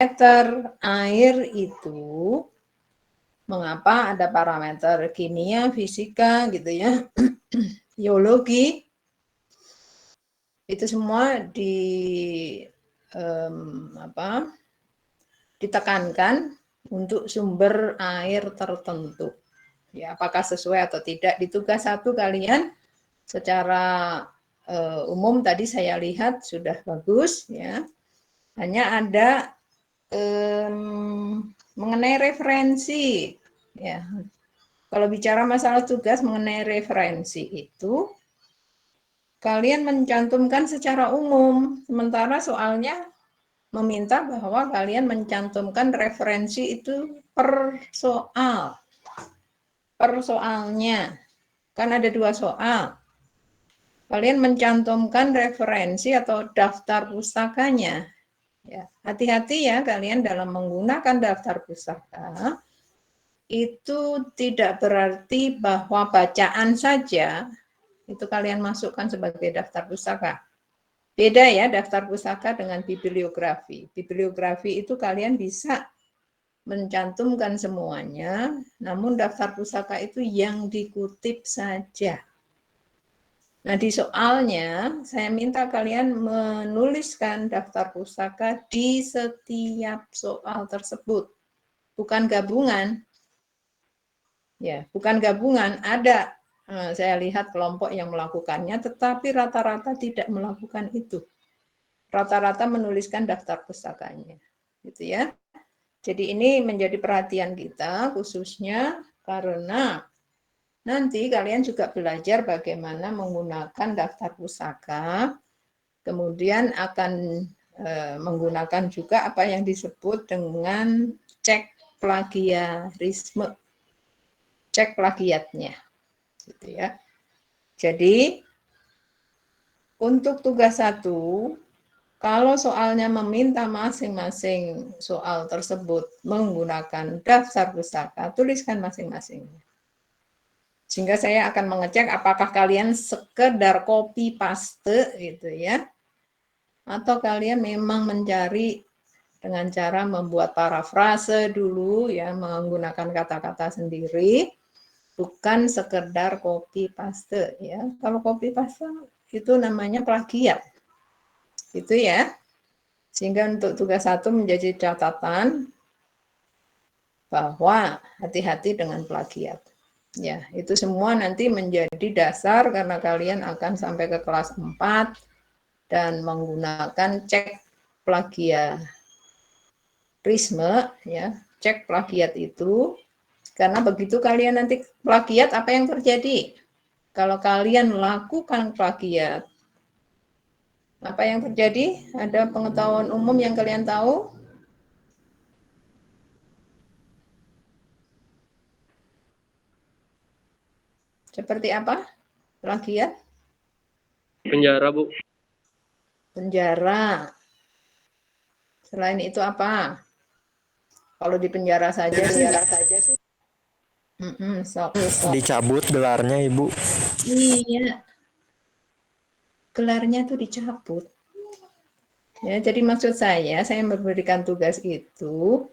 parameter air itu, mengapa ada parameter kimia, fisika, gitu ya, biologi, itu semua ditekankan untuk sumber air tertentu. Ya, apakah sesuai atau tidak di tugas 1 kalian secara umum tadi saya lihat sudah bagus ya. Hanya ada mengenai referensi ya. Kalau bicara masalah tugas mengenai referensi itu kalian mencantumkan secara umum, sementara soalnya meminta bahwa kalian mencantumkan referensi itu per soal. Per soalnya. Kan ada 2 soal. Kalian mencantumkan referensi atau daftar pustakanya. Ya, hati-hati ya kalian dalam menggunakan daftar pustaka. Itu tidak berarti bahwa bacaan saja itu kalian masukkan sebagai daftar pustaka. Beda ya daftar pustaka dengan bibliografi. Bibliografi itu kalian bisa mencantumkan semuanya, namun daftar pustaka itu yang dikutip saja. Nah, di soalnya saya minta kalian menuliskan daftar pustaka di setiap soal tersebut. Bukan gabungan. Ya, bukan gabungan. Ada saya lihat kelompok yang melakukannya, tetapi rata-rata tidak melakukan itu. Rata-rata menuliskan daftar pustakanya. Gitu ya. Jadi ini menjadi perhatian kita khususnya karena nanti kalian juga belajar bagaimana menggunakan daftar pustaka, kemudian akan menggunakan juga apa yang disebut dengan cek plagiarisme, cek plagiatnya, gitu ya. Jadi untuk tugas 1, kalau soalnya meminta masing-masing soal tersebut menggunakan daftar pustaka, tuliskan masing-masing. Sehingga saya akan mengecek apakah kalian sekedar copy paste gitu ya. Atau kalian memang mencari dengan cara membuat parafrase dulu ya, menggunakan kata-kata sendiri, bukan sekedar copy paste ya. Kalau copy paste itu namanya plagiat. Gitu ya. Sehingga untuk tugas 1 menjadi catatan bahwa hati-hati dengan plagiat. Ya, itu semua nanti menjadi dasar karena kalian akan sampai ke kelas 4 dan menggunakan cek plagiarisme ya. Cek plagiat itu karena begitu kalian nanti plagiat apa yang terjadi? Kalau kalian melakukan plagiat apa yang terjadi? Ada pengetahuan umum yang kalian tahu? Seperti apa? Plagiat? Penjara, Bu. Penjara. Selain itu apa? Kalau di penjara saja sih. Dicabut gelarnya, Ibu. Iya. Gelarnya tuh dicabut. Ya, jadi maksud saya memberikan tugas itu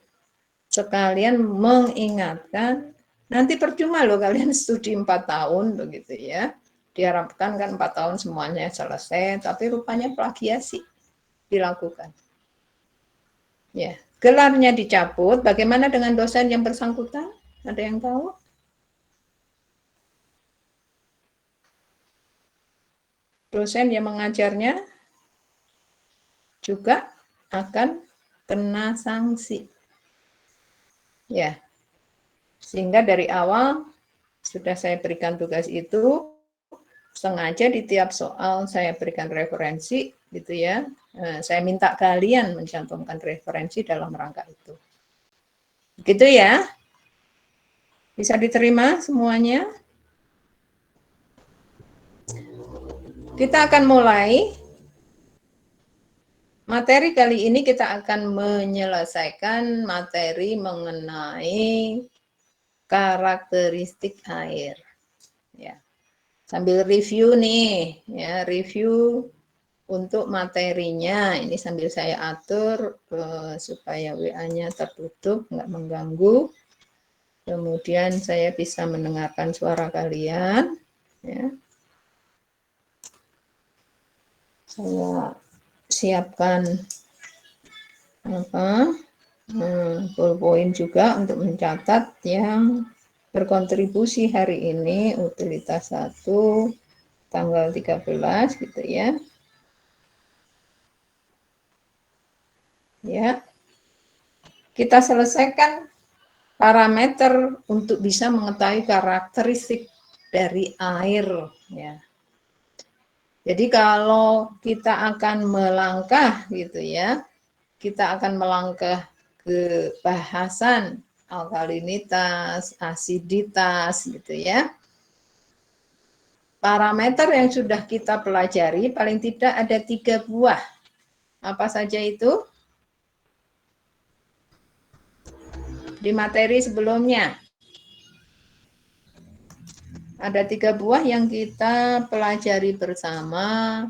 sekalian mengingatkan nanti percuma loh kalian studi 4 tahun begitu ya. Diharapkan kan 4 tahun semuanya selesai, tapi rupanya plagiasi dilakukan. Ya, gelarnya dicabut, bagaimana dengan dosen yang bersangkutan? Ada yang tahu? Dosen yang mengajarnya juga akan kena sanksi. Ya, sehingga dari awal sudah saya berikan tugas itu, sengaja di tiap soal saya berikan referensi, gitu ya. Saya minta kalian mencantumkan referensi dalam rangka itu. Gitu ya. Bisa diterima semuanya? Kita akan mulai. Materi kali ini kita akan menyelesaikan materi mengenai karakteristik air. Ya. Sambil review nih, ya, review untuk materinya ini sambil saya atur supaya WA-nya tertutup, nggak mengganggu. Kemudian saya bisa mendengarkan suara kalian. Ya. Saya siapkan PowerPoint juga untuk mencatat yang berkontribusi hari ini, utilitas 1 tanggal 13 gitu ya. Ya. Kita selesaikan parameter untuk bisa mengetahui karakteristik dari air ya. Jadi kalau kita akan melangkah gitu ya, kita akan melangkah ke bahasan alkalinitas, asiditas gitu ya. Parameter yang sudah kita pelajari paling tidak ada 3 buah. Apa saja itu? Di materi sebelumnya. Ada 3 buah yang kita pelajari bersama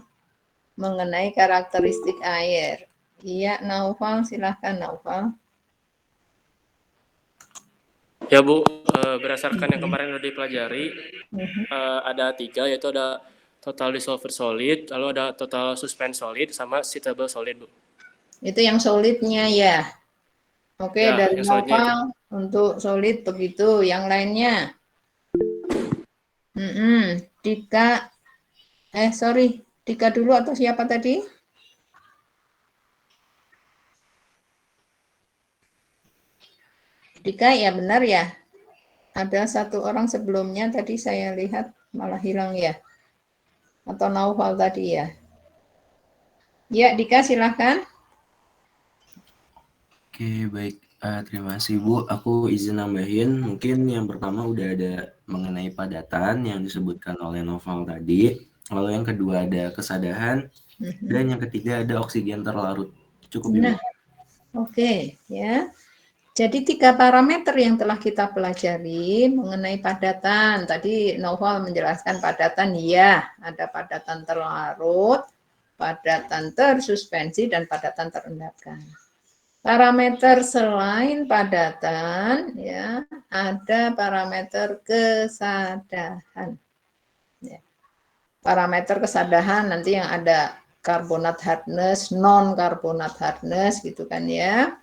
mengenai karakteristik air. Iya, Naufal, silahkan Naufal. Ya Bu, berdasarkan yang kemarin udah dipelajari, ada 3, yaitu ada total dissolved solid, lalu ada total suspend solid, sama sitable solid Bu. Itu yang solidnya ya. Oke, Ya, dari yang solidnya itu. Naufal untuk solid begitu. Yang lainnya? Dika, Dika dulu atau siapa tadi? Dika ya benar ya. Ada 1 orang sebelumnya tadi saya lihat malah hilang ya. Atau Naufal tadi ya. Ya, Dika silahkan. Oke, baik. Terima kasih Bu. Aku izin nambahin. Mungkin yang pertama udah ada mengenai padatan yang disebutkan oleh Noval tadi. Lalu yang kedua ada kesadahan. Dan yang ketiga ada oksigen terlarut. Cukup Ibu. Nah, oke ya. Jadi 3 parameter yang telah kita pelajari mengenai padatan. Tadi Noval menjelaskan padatan, ya, ada padatan terlarut, padatan tersuspensi, dan padatan terendapkan. Parameter selain padatan, ya, ada parameter kesadahan. Ya. Parameter kesadahan nanti yang ada karbonat hardness, non karbonat hardness, gitu kan ya.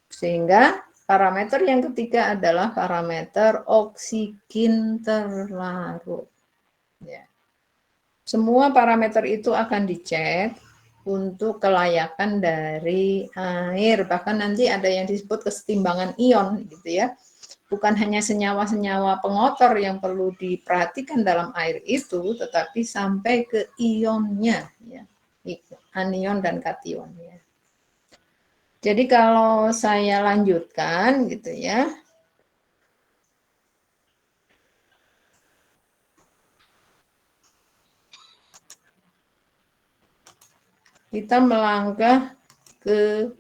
Sehingga parameter yang ketiga adalah parameter oksigen terlarut. Ya. Semua parameter itu akan dicek untuk kelayakan dari air. Bahkan nanti ada yang disebut kesetimbangan ion gitu ya. Bukan hanya senyawa-senyawa pengotor yang perlu diperhatikan dalam air itu, tetapi sampai ke ionnya ya. Anion dan kation ya. Jadi kalau saya lanjutkan gitu ya. Kita melangkah ke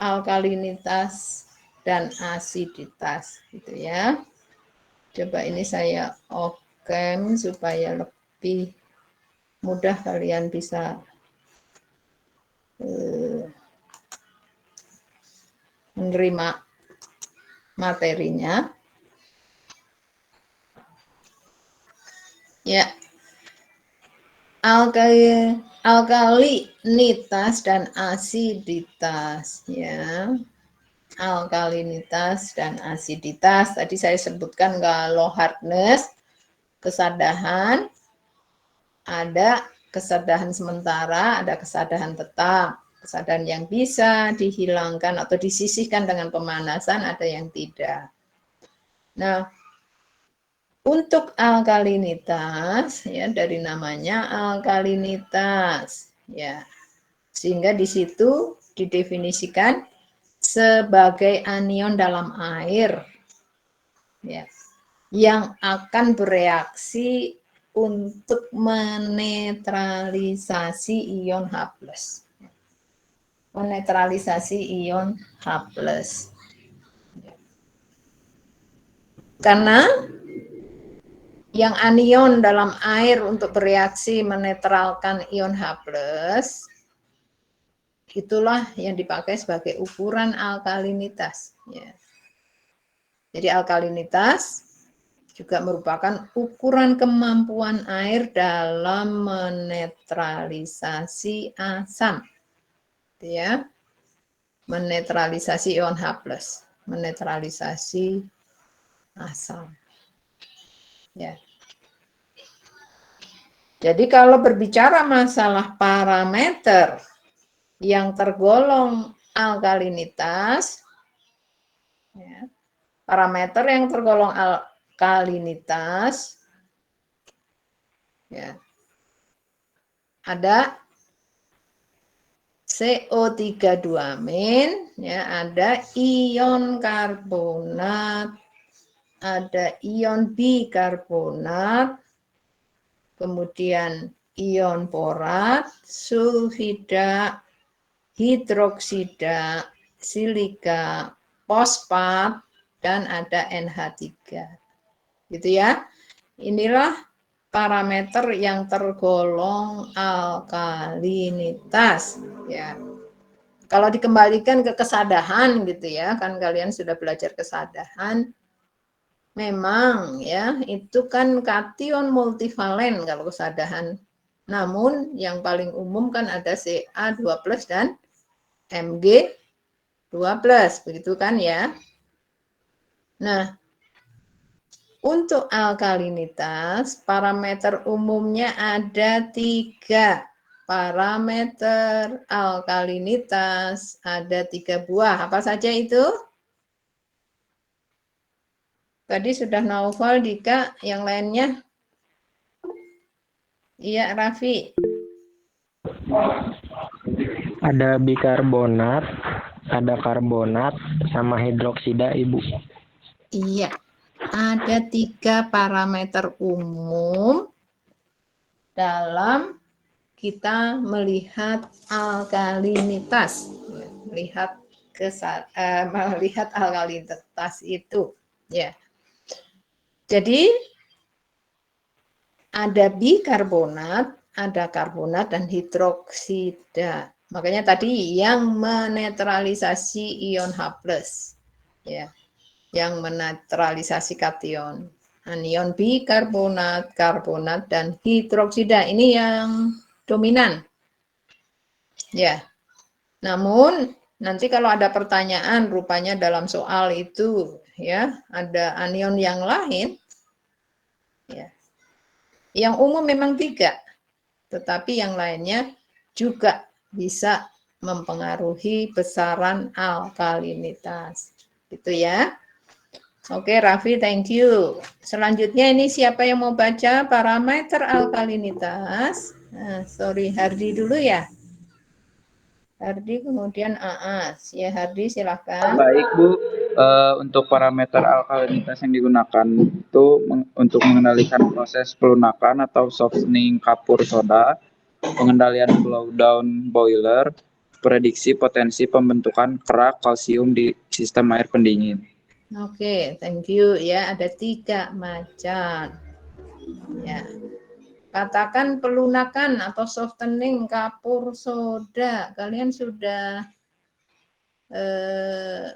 alkalinitas dan asiditas gitu ya. Coba ini saya off-cam supaya lebih mudah kalian bisa menerima materinya. Ya. Alkalinitas dan asiditas ya. Alkalinitas dan asiditas. Tadi saya sebutkan kalau hardness, kesadahan, ada kesadahan sementara, ada kesadahan tetap. Kesadahan yang bisa dihilangkan atau disisihkan dengan pemanasan, ada yang tidak. Nah, untuk alkalinitas ya dari namanya alkalinitas ya. Sehingga di situ didefinisikan sebagai anion dalam air ya, yang akan bereaksi untuk menetralisasi ion H+. Menetralisasi ion H+. Karena yang anion dalam air untuk bereaksi menetralkan ion H+, itulah yang dipakai sebagai ukuran alkalinitas. Ya. Jadi alkalinitas juga merupakan ukuran kemampuan air dalam menetralisasi asam. Ya. Menetralisasi ion H+, menetralisasi asam. Ya. Jadi kalau berbicara masalah parameter yang tergolong alkalinitas, ya, parameter yang tergolong alkalinitas, ya, ada CO3-2-, ya, ada ion karbonat, ada ion bikarbonat, kemudian ion borat, sulfida, hidroksida, silika, fosfat, dan ada NH3. Gitu ya. Inilah parameter yang tergolong alkalinitas. Ya. Kalau dikembalikan ke kesadahan gitu ya, kan kalian sudah belajar kesadahan. Memang ya, itu kan kation multivalen kalau kesadahan. Namun yang paling umum kan ada Ca2+ dan Mg2+, begitu kan ya. Nah, untuk alkalinitas, parameter umumnya ada 3. Parameter alkalinitas ada 3 buah. Apa saja itu? Tadi sudah Naufal, Dika, yang lainnya? Iya, Raffi. Ada bikarbonat, ada karbonat, sama hidroksida, Ibu. Iya, ada 3 parameter umum dalam kita melihat alkalinitas, melihat alkalinitas itu, ya. Jadi ada bikarbonat, ada karbonat dan hidroksida. Makanya tadi yang menetralisasi ion H+, ya, yang menetralisasi kation. Anion bikarbonat, karbonat, dan hidroksida. Ini yang dominan. Ya. Namun nanti kalau ada pertanyaan rupanya dalam soal itu ya ada anion yang lain, ya. Yang umum memang 3, tetapi yang lainnya juga bisa mempengaruhi besaran alkalinitas. Gitu ya. Oke, Raffi, thank you. Selanjutnya ini siapa yang mau baca parameter alkalinitas? Nah, sorry, Hardi dulu ya. Hardi, kemudian Aas. Ya, Hardi, silahkan. Baik, Bu. Untuk parameter alkalinitas yang digunakan itu untuk mengendalikan proses pelunakan atau softening kapur soda, pengendalian blow down boiler, prediksi potensi pembentukan kerak kalsium di sistem air pendingin. Oke, thank you ya. Ada 3 macam. Ya. Katakan pelunakan atau softening kapur soda. Kalian sudah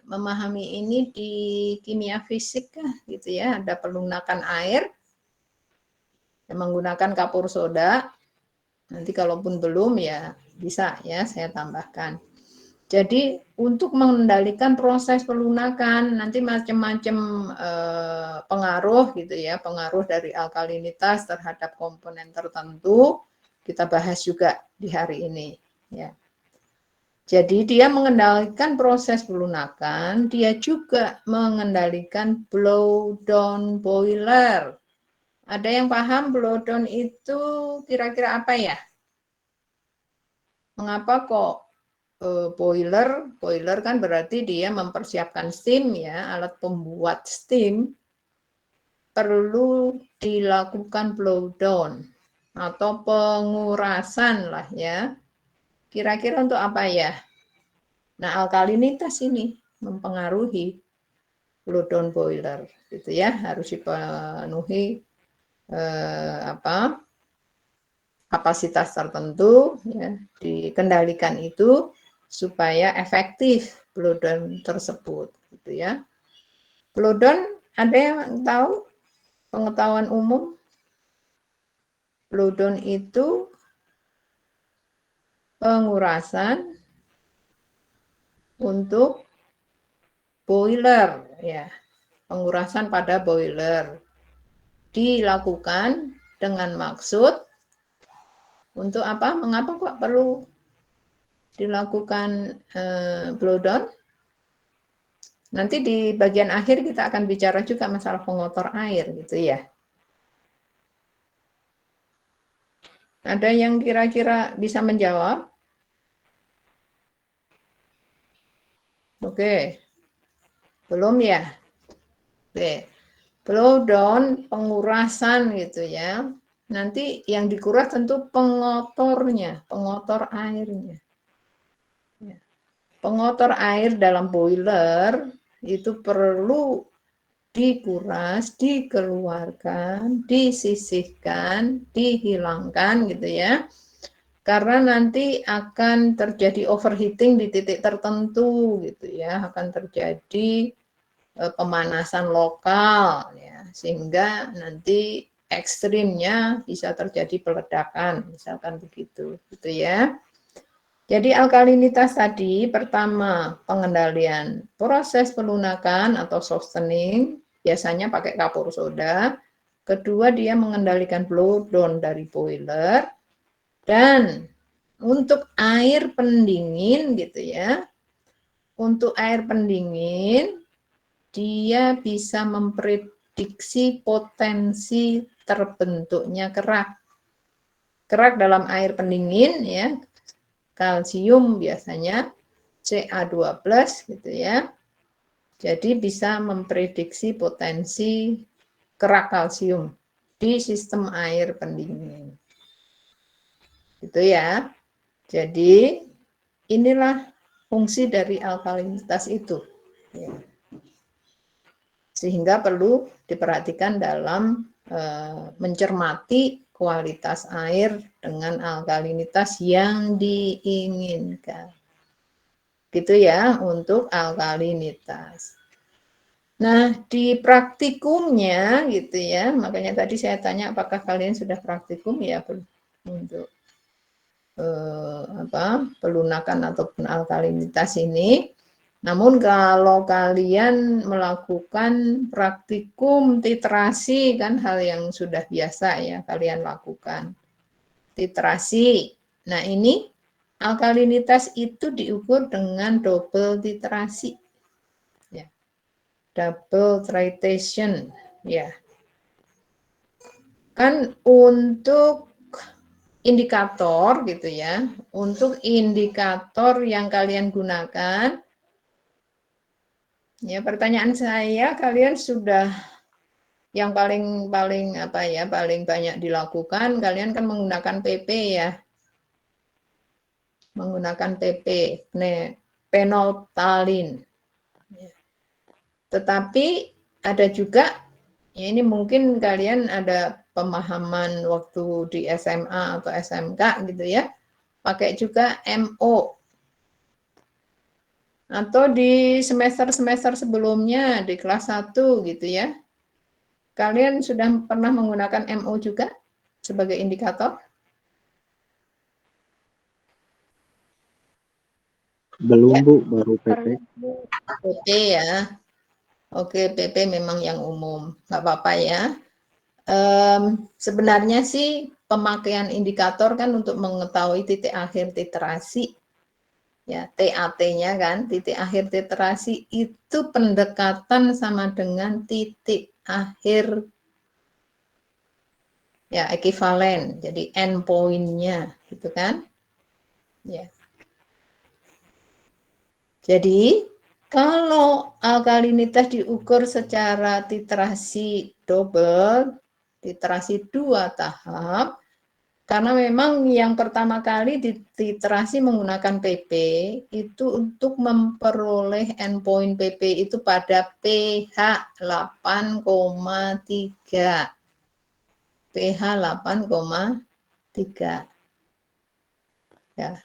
memahami ini di kimia fisik kah gitu ya. Ada pelunakan air yang menggunakan kapur soda. Nanti kalaupun belum ya bisa ya saya tambahkan. Jadi untuk mengendalikan proses pelunakan nanti macam-macam pengaruh gitu ya, pengaruh dari alkalinitas terhadap komponen tertentu kita bahas juga di hari ini ya. Jadi dia mengendalikan proses pelunakan, dia juga mengendalikan blow down boiler. Ada yang paham blow down itu kira-kira apa ya? Mengapa kok boiler kan berarti dia mempersiapkan steam ya, alat pembuat steam perlu dilakukan blow down atau pengurasan lah ya. Kira-kira untuk apa ya? Nah, alkalinitas ini mempengaruhi blow down boiler gitu ya, harus dipenuhi kapasitas tertentu ya, dikendalikan itu supaya efektif blowdown tersebut gitu ya. Blowdown ada yang tahu pengetahuan umum? Blowdown itu pengurasan untuk boiler ya. Pengurasan pada boiler dilakukan dengan maksud untuk apa? Mengapa kok perlu dilakukan blowdown? Nanti di bagian akhir kita akan bicara juga masalah pengotor air gitu ya. Ada yang kira-kira bisa menjawab? Oke. Belum ya? Oke. Blowdown pengurasan gitu ya. Nanti yang dikuras tentu pengotornya, pengotor airnya. Pengotor air dalam boiler itu perlu dikuras, dikeluarkan, disisihkan, dihilangkan gitu ya. Karena nanti akan terjadi overheating di titik tertentu gitu ya, akan terjadi pemanasan lokal ya, sehingga nanti ekstrimnya bisa terjadi peledakan, misalkan begitu gitu ya. Jadi alkalinitas tadi pertama pengendalian proses pelunakan atau softening, biasanya pakai kapur soda. Kedua dia mengendalikan blowdown dari boiler. Dan untuk air pendingin gitu ya. Untuk air pendingin dia bisa memprediksi potensi terbentuknya kerak. Kerak dalam air pendingin ya. Kalsium biasanya Ca2+ gitu ya. Jadi bisa memprediksi potensi kerak kalsium di sistem air pendingin. Gitu ya. Jadi inilah fungsi dari alkalinitas itu. Ya. Sehingga perlu diperhatikan dalam mencermati kualitas air dengan alkalinitas yang diinginkan. Gitu ya untuk alkalinitas. Nah, di praktikumnya gitu ya, makanya tadi saya tanya apakah kalian sudah praktikum ya untuk pelunakan ataupun alkalinitas ini. Namun kalau kalian melakukan praktikum titrasi kan hal yang sudah biasa ya kalian lakukan. Titrasi. Nah, ini alkalinitas itu diukur dengan double titrasi. Ya. Double titration ya. Kan untuk indikator gitu ya. Untuk indikator yang kalian gunakan, ya pertanyaan saya, kalian sudah yang paling banyak dilakukan, kalian kan menggunakan PP ya. Menggunakan PP, penoltalin. Tetapi ada juga, ya ini mungkin kalian ada pemahaman waktu di SMA atau SMK gitu ya, pakai juga MO. Atau di semester-semester sebelumnya, di kelas 1 gitu ya. Kalian sudah pernah menggunakan MO juga sebagai indikator? Belum Ya. Bu, baru PP. PP ya. Oke, PP memang yang umum. Nggak apa-apa ya. Sebenarnya sih pemakaian indikator kan untuk mengetahui titik akhir titrasi. Ya, TAT-nya kan, titik akhir titrasi itu pendekatan sama dengan titik akhir ya ekivalen. Jadi endpoint-nya gitu kan. Ya. Jadi kalau alkalinitas diukur secara titrasi double, titrasi 2 tahap, karena memang yang pertama kali titrasi menggunakan PP itu untuk memperoleh endpoint PP itu pada pH 8,3. pH 8,3. Ya.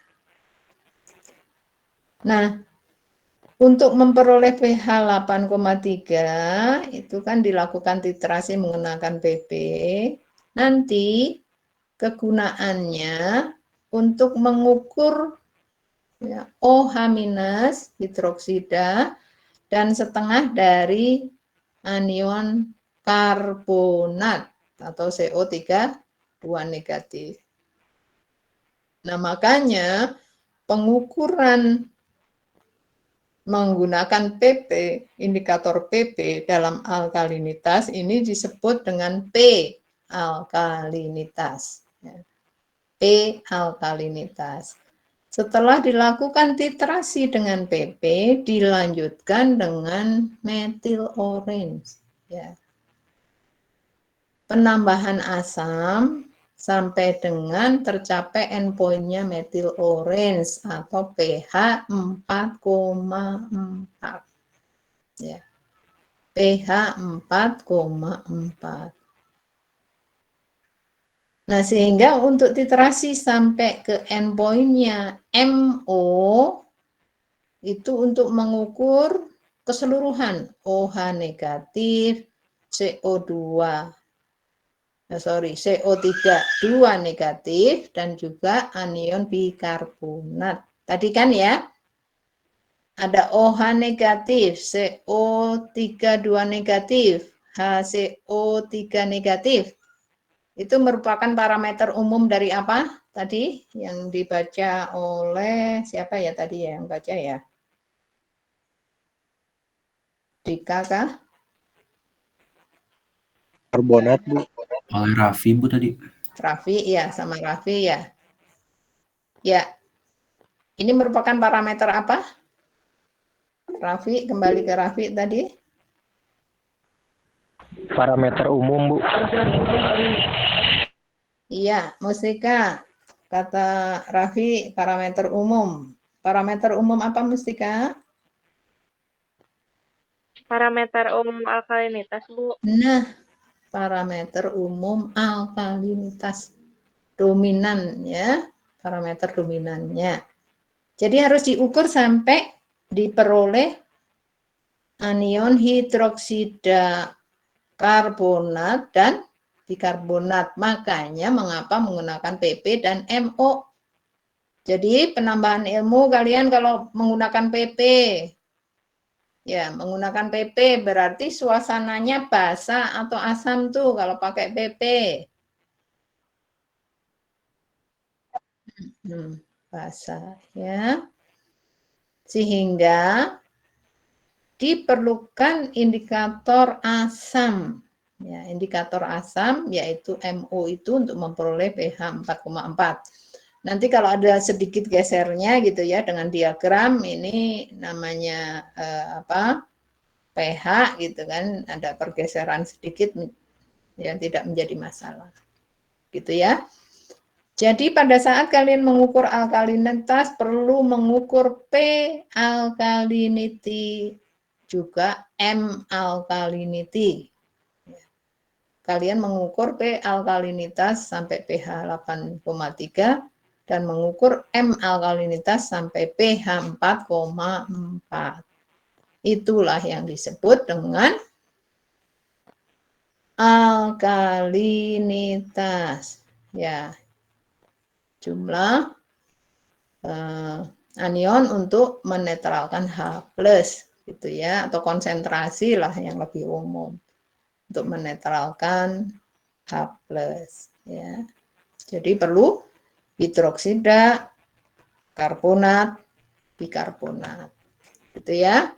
Nah, untuk memperoleh pH 8,3 itu kan dilakukan titrasi menggunakan PP. Nanti kegunaannya untuk mengukur ya, OH- hidroksida dan setengah dari anion karbonat atau CO3 2 negatif. Nah, makanya pengukuran menggunakan PP, indikator PP dalam alkalinitas ini disebut dengan P-alkalinitas. P-alkalinitas. Setelah dilakukan titrasi dengan PP, dilanjutkan dengan metil orange. Ya. Penambahan asam sampai dengan tercapai endpoint-nya metil orange atau pH 4,4. Ya. pH 4,4. Nah, sehingga untuk titrasi sampai ke endpoint-nya MO itu untuk mengukur keseluruhan OH negatif, CO2 CO3 2 negatif dan juga anion bikarbonat. Tadi kan ya, ada OH negatif, CO3 2 negatif, HCO3 negatif. Itu merupakan parameter umum dari apa? Tadi yang dibaca oleh siapa ya tadi ya yang baca ya? Dika kah? Karbonat, Bu. Oleh Raffi, Bu, tadi. Raffi ya, sama Raffi ya. Ya, ini merupakan parameter apa? Raffi, kembali ke Raffi tadi. Parameter umum, Bu. Iya, Mustika. Kata Raffi, parameter umum. Parameter umum apa, Mustika? Parameter umum alkalinitas, Bu. Nah, parameter umum alkalinitas dominan ya, parameter dominannya. Jadi harus diukur sampai diperoleh anion hidroksida karbonat dan bikarbonat. Makanya mengapa menggunakan PP dan MO. Jadi penambahan ilmu kalian kalau menggunakan PP. Ya, menggunakan PP berarti suasananya basah atau asam tuh kalau pakai PP. Basah ya. Sehingga diperlukan indikator asam. Ya, indikator asam yaitu MO itu untuk memperoleh pH 4,4. Nanti kalau ada sedikit gesernya gitu ya dengan diagram ini namanya pH gitu kan, ada pergeseran sedikit ya tidak menjadi masalah. Gitu ya. Jadi pada saat kalian mengukur alkalinitas perlu mengukur P alkalinity juga M alkalinity. Kalian mengukur P alkalinitas sampai pH 8,3 dan mengukur M alkalinitas sampai pH 4,4. Itulah yang disebut dengan alkalinitas. Ya, jumlah anion untuk menetralkan H+ gitu ya, atau konsentrasi lah yang lebih umum untuk menetralkan H+. Ya. Jadi perlu hidroksida, karbonat, bikarbonat. Gitu ya.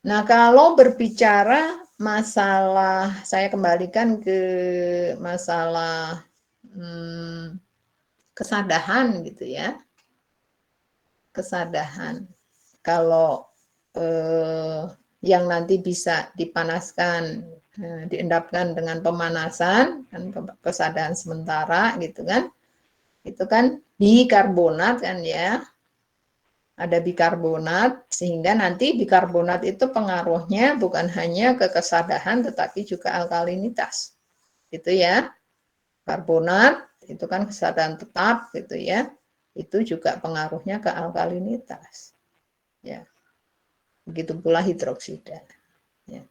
Nah, kalau berbicara masalah, saya kembalikan ke masalah kesadahan gitu ya. Kesadahan. Kalau yang nanti bisa dipanaskan, diendapkan dengan pemanasan, kan kesadahan sementara gitu kan. Itu kan bikarbonat kan ya. Ada bikarbonat sehingga nanti bikarbonat itu pengaruhnya bukan hanya ke kesadahan tetapi juga alkalinitas. gitu ya. Karbonat itu kan kesadaran tetap gitu ya. Itu juga pengaruhnya ke alkalinitas. Ya. Begitu pula hidroksida. Ya.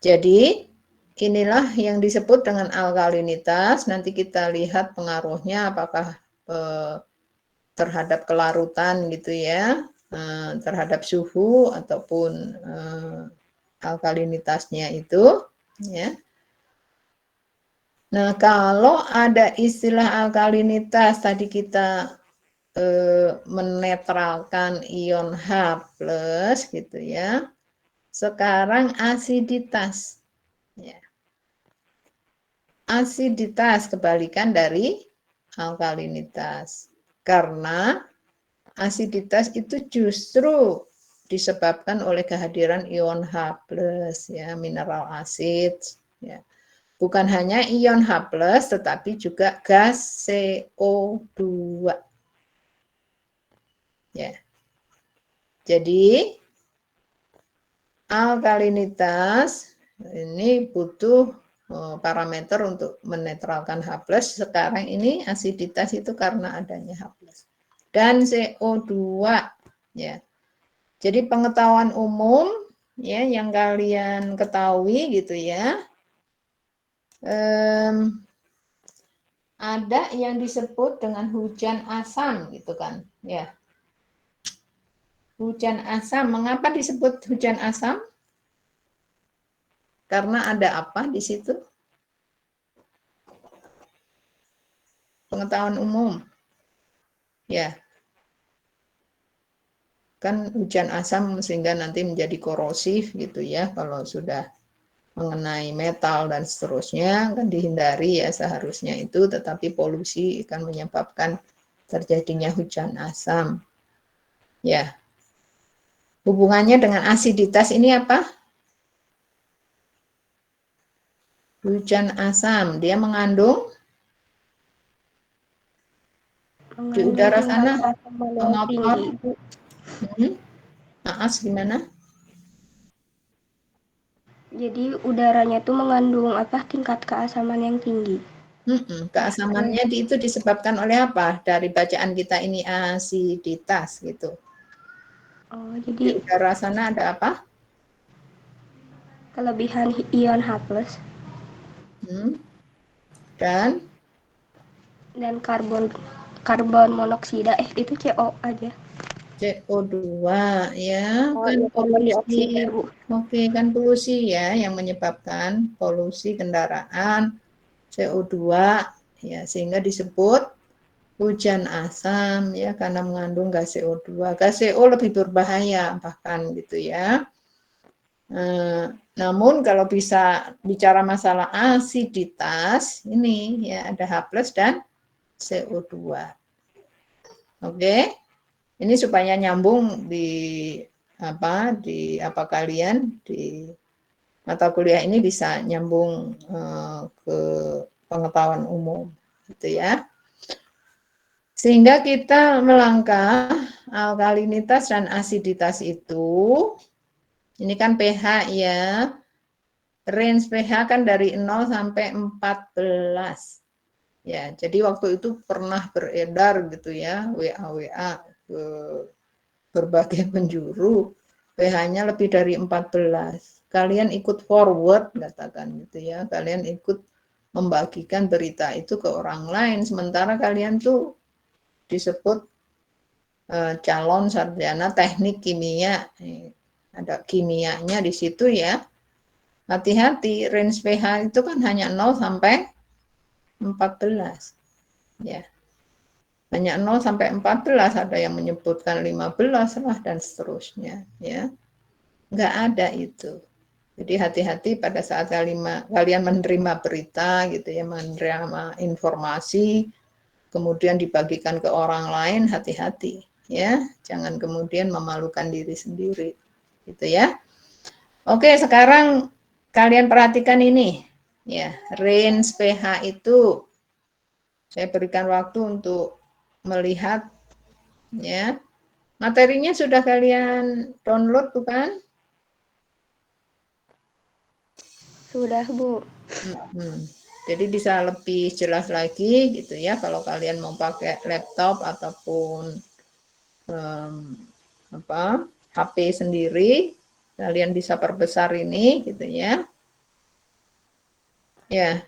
Jadi inilah yang disebut dengan alkalinitas. Nanti kita lihat pengaruhnya apakah terhadap kelarutan gitu ya, terhadap suhu ataupun alkalinitasnya itu ya. Nah, kalau ada istilah alkalinitas tadi kita menetralkan ion H+ gitu ya. Sekarang asiditas. Ya. Asiditas kebalikan dari alkalinitas. Karena asiditas itu justru disebabkan oleh kehadiran ion H+, ya, mineral asid, ya. Bukan hanya ion H+, tetapi juga gas CO2. Ya. Jadi alkalinitas ini butuh parameter untuk menetralkan H+. Sekarang ini asiditas itu karena adanya H+. Dan CO2 ya. Jadi pengetahuan umum ya yang kalian ketahui gitu ya. Ada yang disebut dengan hujan asam gitu kan ya. Hujan asam, mengapa disebut hujan asam? Karena ada apa di situ? Pengetahuan umum. Ya. Kan hujan asam sehingga nanti menjadi korosif gitu ya kalau sudah mengenai metal dan seterusnya kan dihindari ya seharusnya itu, tetapi polusi akan menyebabkan terjadinya hujan asam. Ya. Hubungannya dengan asiditas ini apa? Hujan asam, dia mengandung di udara sana mengotor. Naas gimana? Jadi udaranya itu mengandung apa tingkat keasaman yang tinggi. Keasamannya itu disebabkan oleh apa? Dari bacaan kita ini asiditas gitu. Oh, Di jadi udara sana ada apa? kelebihan ion H+. Dan karbon monoksida itu CO aja. CO2 ya, Oh, kan iya, karbon dioksida, polusi. Bu. Oke, kan polusi ya yang menyebabkan polusi kendaraan CO2 ya sehingga disebut hujan asam ya karena mengandung gas CO2. Gas CO lebih berbahaya bahkan gitu ya. Namun kalau bisa bicara masalah asiditas ini ya ada H+ dan CO2. Oke. Ini supaya nyambung di apa kalian di mata kuliah ini bisa nyambung ke pengetahuan umum gitu ya. Sehingga kita melangkah alkalinitas dan asiditas itu ini kan pH ya. Range pH kan dari 0 sampai 14. Ya, jadi waktu itu pernah beredar gitu ya, WA ke berbagai penjuru, pH-nya lebih dari 14. Kalian ikut forward, katakan gitu ya, kalian ikut membagikan berita itu ke orang lain, sementara kalian tuh disebut calon sarjana teknik kimia, ada kimianya di situ ya. Hati-hati, range pH itu kan hanya 0 sampai 14. Ya. Hanya 0 sampai 14, ada yang menyebutkan 15 lah dan seterusnya ya. Enggak ada itu. Jadi hati-hati pada saat kalian menerima berita gitu ya, menerima informasi kemudian dibagikan ke orang lain, hati-hati ya. Jangan kemudian memalukan diri sendiri gitu ya. Oke, sekarang kalian perhatikan ini ya, range pH itu saya berikan waktu untuk melihat ya. Materinya sudah kalian download bukan? Sudah, Bu. Jadi bisa lebih jelas lagi gitu ya kalau kalian mau pakai laptop ataupun HP sendiri, kalian bisa perbesar ini gitu ya. Ya.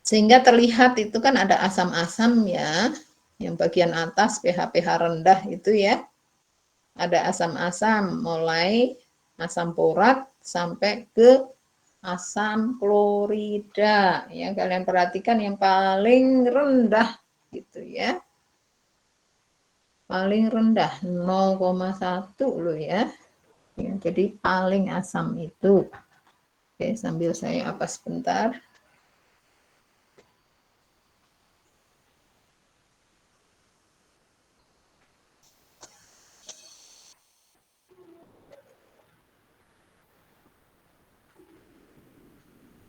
Sehingga terlihat itu kan ada asam-asam ya. Yang bagian atas pH-pH rendah itu ya. Ada asam-asam mulai asam borat sampai ke asam klorida ya. Kalian perhatikan yang paling rendah gitu ya. Paling rendah 0,1 loh ya. Jadi paling asam itu. Oke, sambil saya apa sebentar.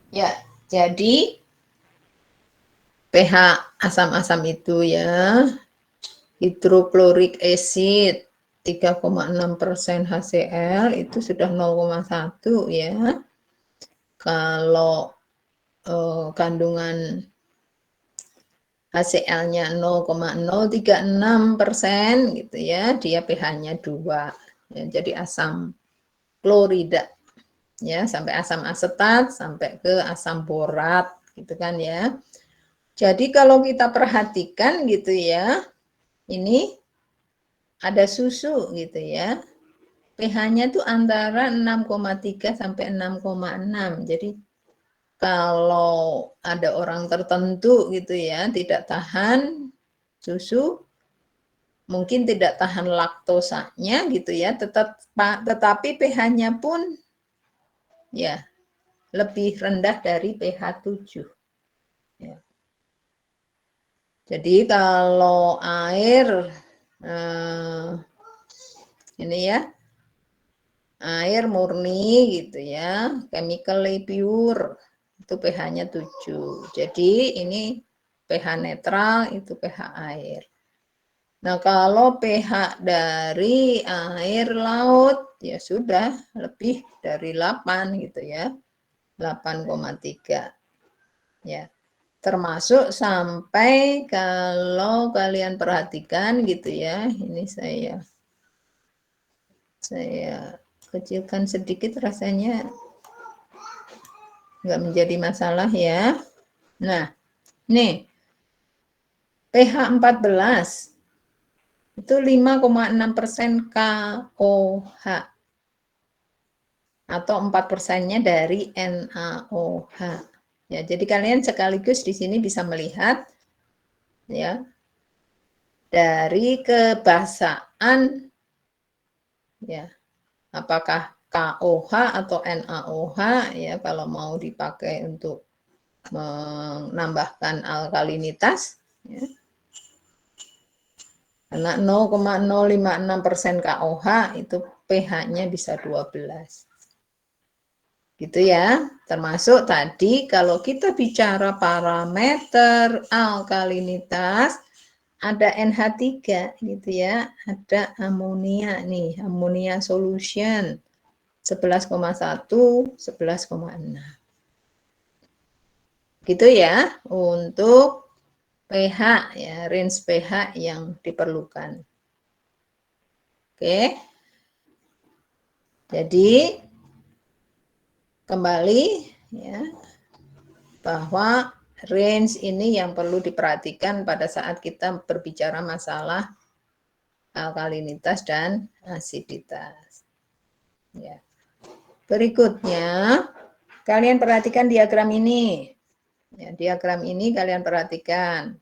Ya, jadi pH asam-asam itu ya, hidroklorik acid 3,6% HCl itu sudah 0,1 ya. Kalau kandungan HCl-nya 0,036% gitu ya, dia pH-nya 2. Ya, jadi asam klorida ya, sampai asam asetat sampai ke asam borat gitu kan ya. Jadi kalau kita perhatikan gitu ya, ini ada susu gitu ya. pH-nya tuh antara 6,3 sampai 6,6. Jadi kalau ada orang tertentu gitu ya, tidak tahan susu, mungkin tidak tahan laktosanya gitu ya, tetapi pH-nya pun ya lebih rendah dari pH 7. Ya. Jadi kalau air ini ya, air murni gitu ya, chemically pure itu pH-nya 7. Jadi ini pH netral itu pH air. Nah, kalau pH dari air laut ya sudah lebih dari 8 gitu ya. 8,3. Ya. Termasuk sampai kalau kalian perhatikan gitu ya, ini saya kecilkan sedikit rasanya nggak menjadi masalah ya. Nah, nih pH 14 itu 5,6% KOH atau 4%-nya dari NaOH. Ya, jadi kalian sekaligus di sini bisa melihat ya dari kebasaan ya, apakah KOH atau NaOH ya kalau mau dipakai untuk menambahkan alkalinitas ya. Karena 0,056% KOH itu pH-nya bisa 12. Gitu ya. Termasuk tadi kalau kita bicara parameter alkalinitas ada NH3 gitu ya, ada amonia nih, amonia solution 11,1, 11,6. Gitu ya untuk pH ya, range pH yang diperlukan. Oke. Jadi kembali ya bahwa range ini yang perlu diperhatikan pada saat kita berbicara masalah alkalinitas dan asiditas. Ya. Berikutnya kalian perhatikan diagram ini. Ya, diagram ini kalian perhatikan.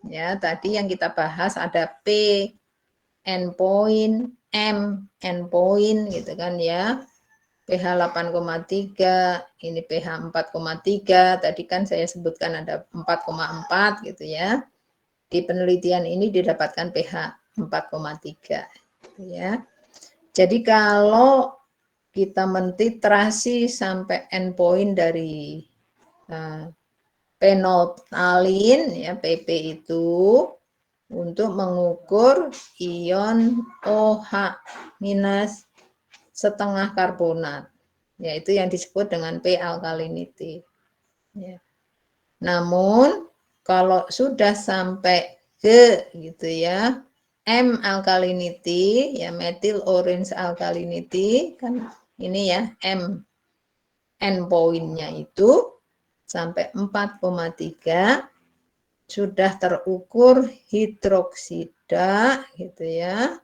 Ya, tadi yang kita bahas ada P endpoint, M endpoint gitu kan ya. pH 8,3, ini pH 4,3, tadi kan saya sebutkan ada 4,4 gitu ya. Di penelitian ini didapatkan pH 4,3 gitu ya. Jadi kalau kita mentitrasi sampai endpoint dari penolphthalin ya PP itu untuk mengukur ion OH minus setengah karbonat yaitu yang disebut dengan P alkalinity. Ya. Namun kalau sudah sampai ke gitu ya M alkalinity, ya methyl orange alkalinity, kan ini ya M endpoint-nya itu sampai 4,3 sudah terukur hidroksida gitu ya,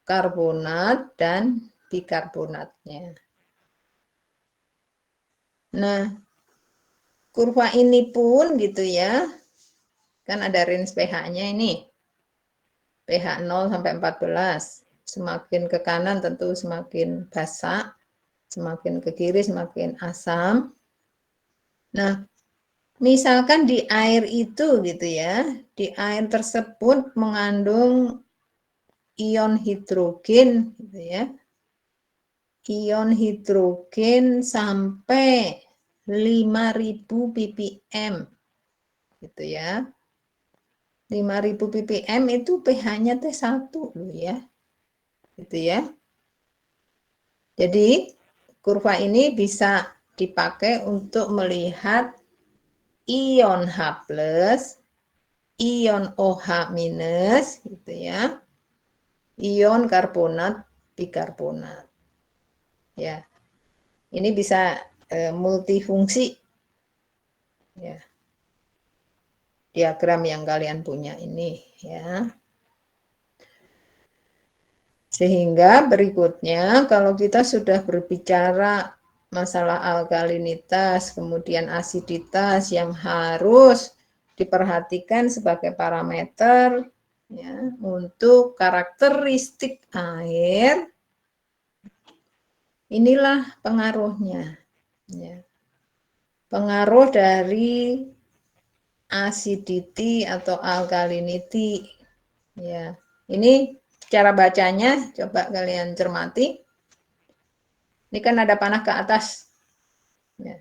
karbonat dan bikarbonatnya. Nah, kurva ini pun gitu ya, kan ada range pH-nya ini. pH 0 sampai 14. Semakin ke kanan tentu semakin basa, semakin ke kiri semakin asam. Nah, misalkan di air itu gitu ya, di air tersebut mengandung ion hidrogen gitu ya. Ion hidrogen sampai 5000 ppm gitu ya. 5000 ppm itu pH-nya T1 loh ya. Gitu ya. Jadi kurva ini bisa dipakai untuk melihat ion H+, ion OH- gitu ya. Ion karbonat, bikarbonat. Ya. Ini bisa multifungsi. Ya. Diagram yang kalian punya ini ya. Sehingga berikutnya kalau kita sudah berbicara masalah alkalinitas, kemudian asiditas yang harus diperhatikan sebagai parameter ya, untuk karakteristik air, inilah pengaruhnya. Ya. Pengaruh dari acidity atau alkalinity. Ya, ini cara bacanya coba kalian cermati. Ini kan ada panah ke atas. Ya.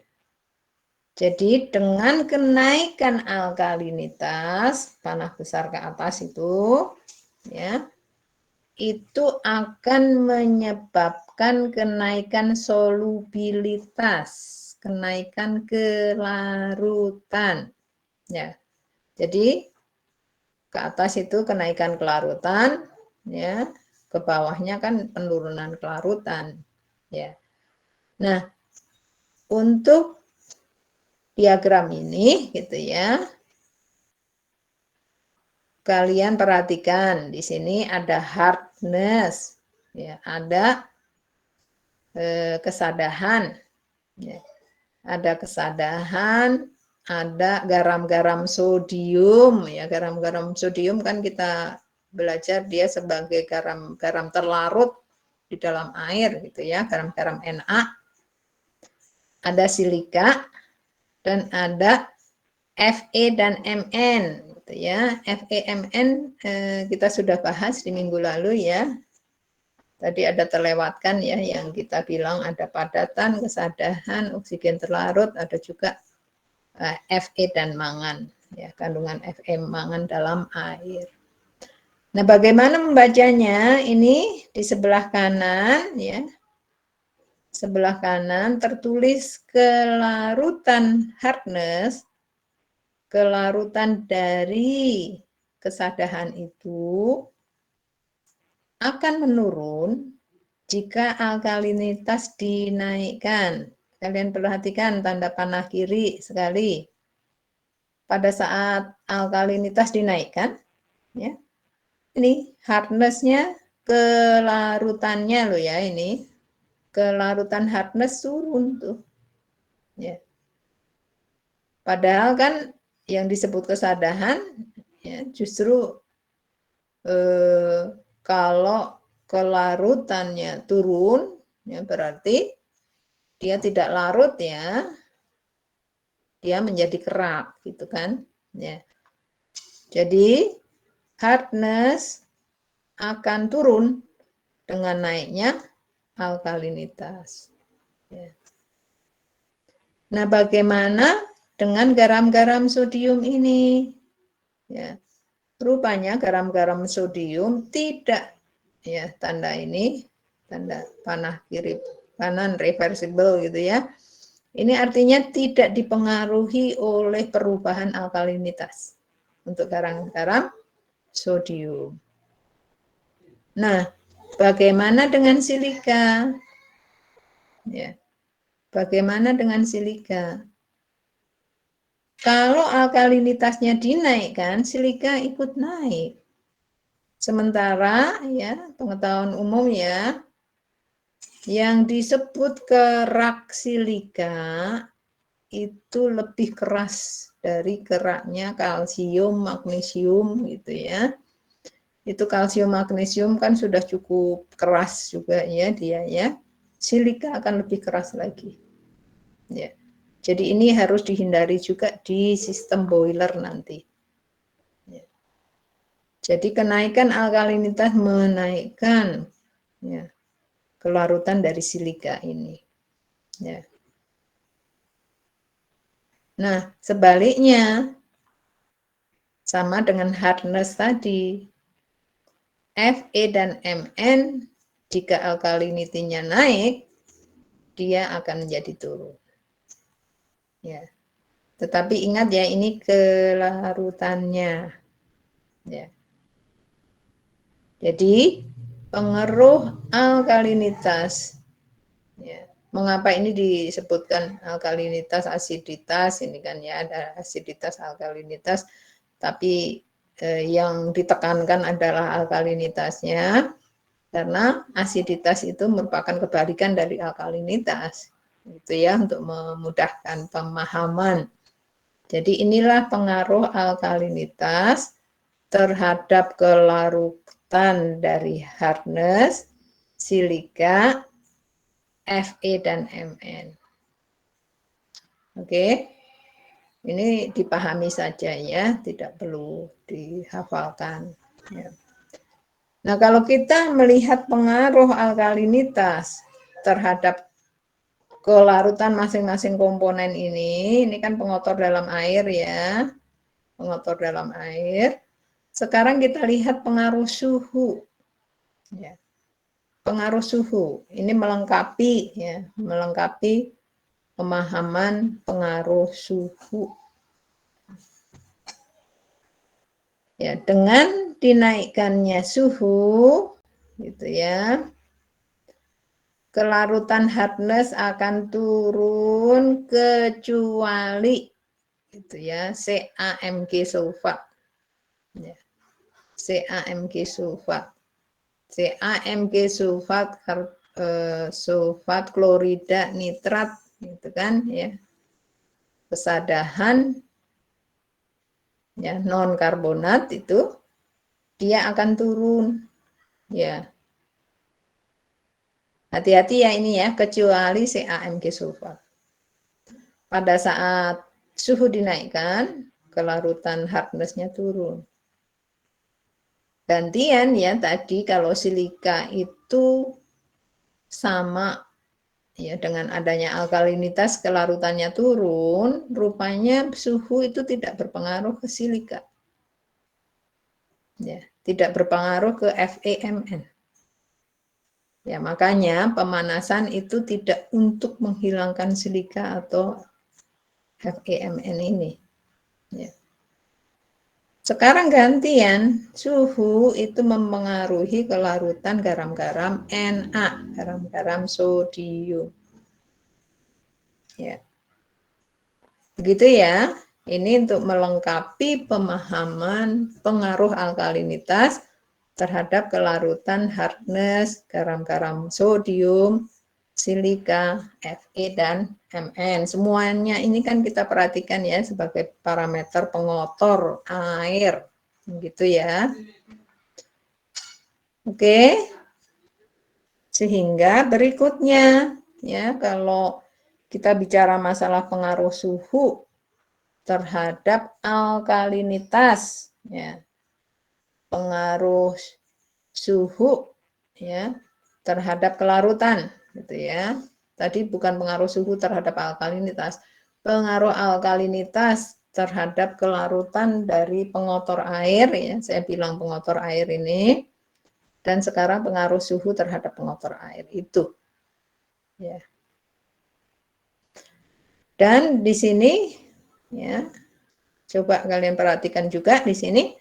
Jadi dengan kenaikan alkalinitas, panah besar ke atas itu, ya, itu akan menyebabkan kenaikan solubilitas, kenaikan kelarutan. Ya, jadi ke atas itu kenaikan kelarutan, ya, ke bawahnya kan penurunan kelarutan, ya. Nah, untuk diagram ini, gitu ya, kalian perhatikan di sini ada hardness, ya, ada kesadahan, ya, ada kesadahan. Ada garam-garam sodium, ya garam-garam sodium kan kita belajar dia sebagai garam terlarut di dalam air gitu ya, garam-garam Na. Ada silika dan ada Fe dan Mn gitu ya. Fe, Mn kita sudah bahas di minggu lalu ya. Tadi ada terlewatkan ya yang kita bilang ada padatan, kesadahan, oksigen terlarut, ada juga Fe dan mangan, ya, kandungan Fe mangan dalam air. Nah, bagaimana membacanya? Ini di sebelah kanan, ya, sebelah kanan tertulis kelarutan hardness, kelarutan dari kesadahan itu akan menurun jika alkalinitas dinaikkan. Kalian perhatikan tanda panah kiri sekali. Pada saat alkalinitas dinaikkan, ya, ini hardness-nya, kelarutannya loh ya ini, kelarutan hardness turun tuh. Ya. Padahal kan yang disebut kesadahan, ya, justru kalau kelarutannya turun, ya berarti dia tidak larut ya, dia menjadi kerak gitu kan, ya. Jadi hardness akan turun dengan naiknya alkalinitas. Ya. Nah, bagaimana dengan garam-garam sodium ini? Ya, rupanya garam-garam sodium tidak, ya, tanda ini, tanda panah kiri kanan, reversible gitu ya. Ini artinya tidak dipengaruhi oleh perubahan alkalinitas untuk garam-garam sodium. Nah, bagaimana dengan silika? Ya. Bagaimana dengan silika? Kalau alkalinitasnya dinaikkan, silika ikut naik. Sementara ya, pengetahuan umum ya, yang disebut kerak silika itu lebih keras dari keraknya kalsium, magnesium gitu ya. Itu kalsium, magnesium kan sudah cukup keras juga ya dia ya. Silika akan lebih keras lagi. Ya. Jadi ini harus dihindari juga di sistem boiler nanti. Ya. Jadi kenaikan alkalinitas menaikkan ya, kelarutan dari silika ini. Ya. Nah, sebaliknya sama dengan hardness tadi. Fe dan Mn jika alkalinitinya naik, dia akan menjadi turun. Ya. Tetapi ingat ya, ini kelarutannya. Ya. Jadi pengaruh alkalinitas. Ya. Mengapa ini disebutkan alkalinitas, asiditas? Ini kan ya ada asiditas, alkalinitas. Tapi yang ditekankan adalah alkalinitasnya, karena asiditas itu merupakan kebalikan dari alkalinitas, gitu ya, untuk memudahkan pemahaman. Jadi inilah pengaruh alkalinitas terhadap kelarutan dari hardness, silika, Fe dan Mn. Oke. Ini dipahami saja ya, tidak perlu dihafalkan. Ya. Nah, kalau kita melihat pengaruh alkalinitas terhadap kelarutan masing-masing komponen ini kan pengotor dalam air ya, pengotor dalam air. Sekarang kita lihat pengaruh suhu. Ya. Pengaruh suhu, ini melengkapi ya, melengkapi pemahaman pengaruh suhu. Ya, dengan dinaikkannya suhu, gitu ya, kelarutan hardness akan turun kecuali, gitu ya, CaMg sulfat. Ya. CaMg sulfat. CaMg sulfat, sulfat klorida nitrat, gitu kan ya, kesadahan ya non karbonat itu dia akan turun ya. Hati-hati ya ini ya, kecuali CaMg sulfat. Pada saat suhu dinaikkan, kelarutan hardness-nya turun. Gantian ya tadi kalau silika itu sama ya, dengan adanya alkalinitas kelarutannya turun, rupanya suhu itu tidak berpengaruh ke silika. Ya, tidak berpengaruh ke FeMn. Ya, makanya pemanasan itu tidak untuk menghilangkan silika atau FeMn ini. Ya. Sekarang gantian, suhu itu mempengaruhi kelarutan garam-garam Na, garam-garam sodium. Ya. Begitu ya. Ini untuk melengkapi pemahaman pengaruh alkalinitas terhadap kelarutan hardness garam-garam sodium, silika, Fe dan Mn. Semuanya ini kan kita perhatikan ya sebagai parameter pengotor air, gitu ya. Oke. Sehingga berikutnya ya, kalau kita bicara masalah pengaruh suhu terhadap alkalinitas ya. Pengaruh suhu ya terhadap kelarutan gitu ya. Tadi bukan pengaruh suhu terhadap alkalinitas, pengaruh alkalinitas terhadap kelarutan dari pengotor air ya. Saya bilang pengotor air ini, dan sekarang pengaruh suhu terhadap pengotor air itu. Ya. Dan di sini ya, coba kalian perhatikan juga di sini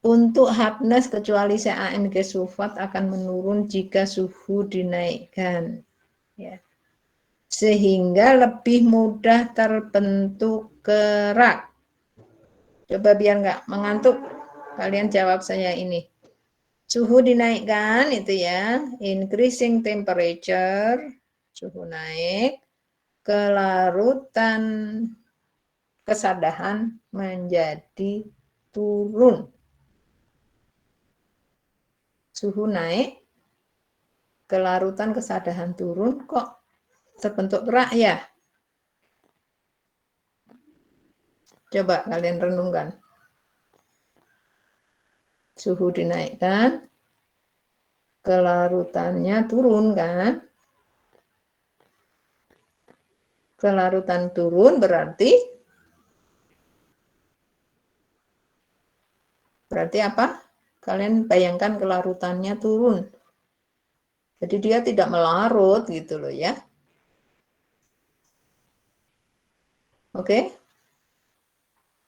untuk hardness kecuali CaNG sulfat akan menurun jika suhu dinaikkan. Ya. Sehingga lebih mudah terbentuk kerak. Coba biar nggak mengantuk, kalian jawab saya ini. Suhu dinaikkan itu ya, increasing temperature, suhu naik, kelarutan kesadahan menjadi turun. Suhu naik, kelarutan kesadahan turun, kok terbentuk kerak ya? Coba kalian renungkan. Suhu dinaikkan, kelarutannya turun kan? Kelarutan turun berarti apa? Kalian bayangkan kelarutannya turun. Jadi dia tidak melarut gitu loh ya. Oke?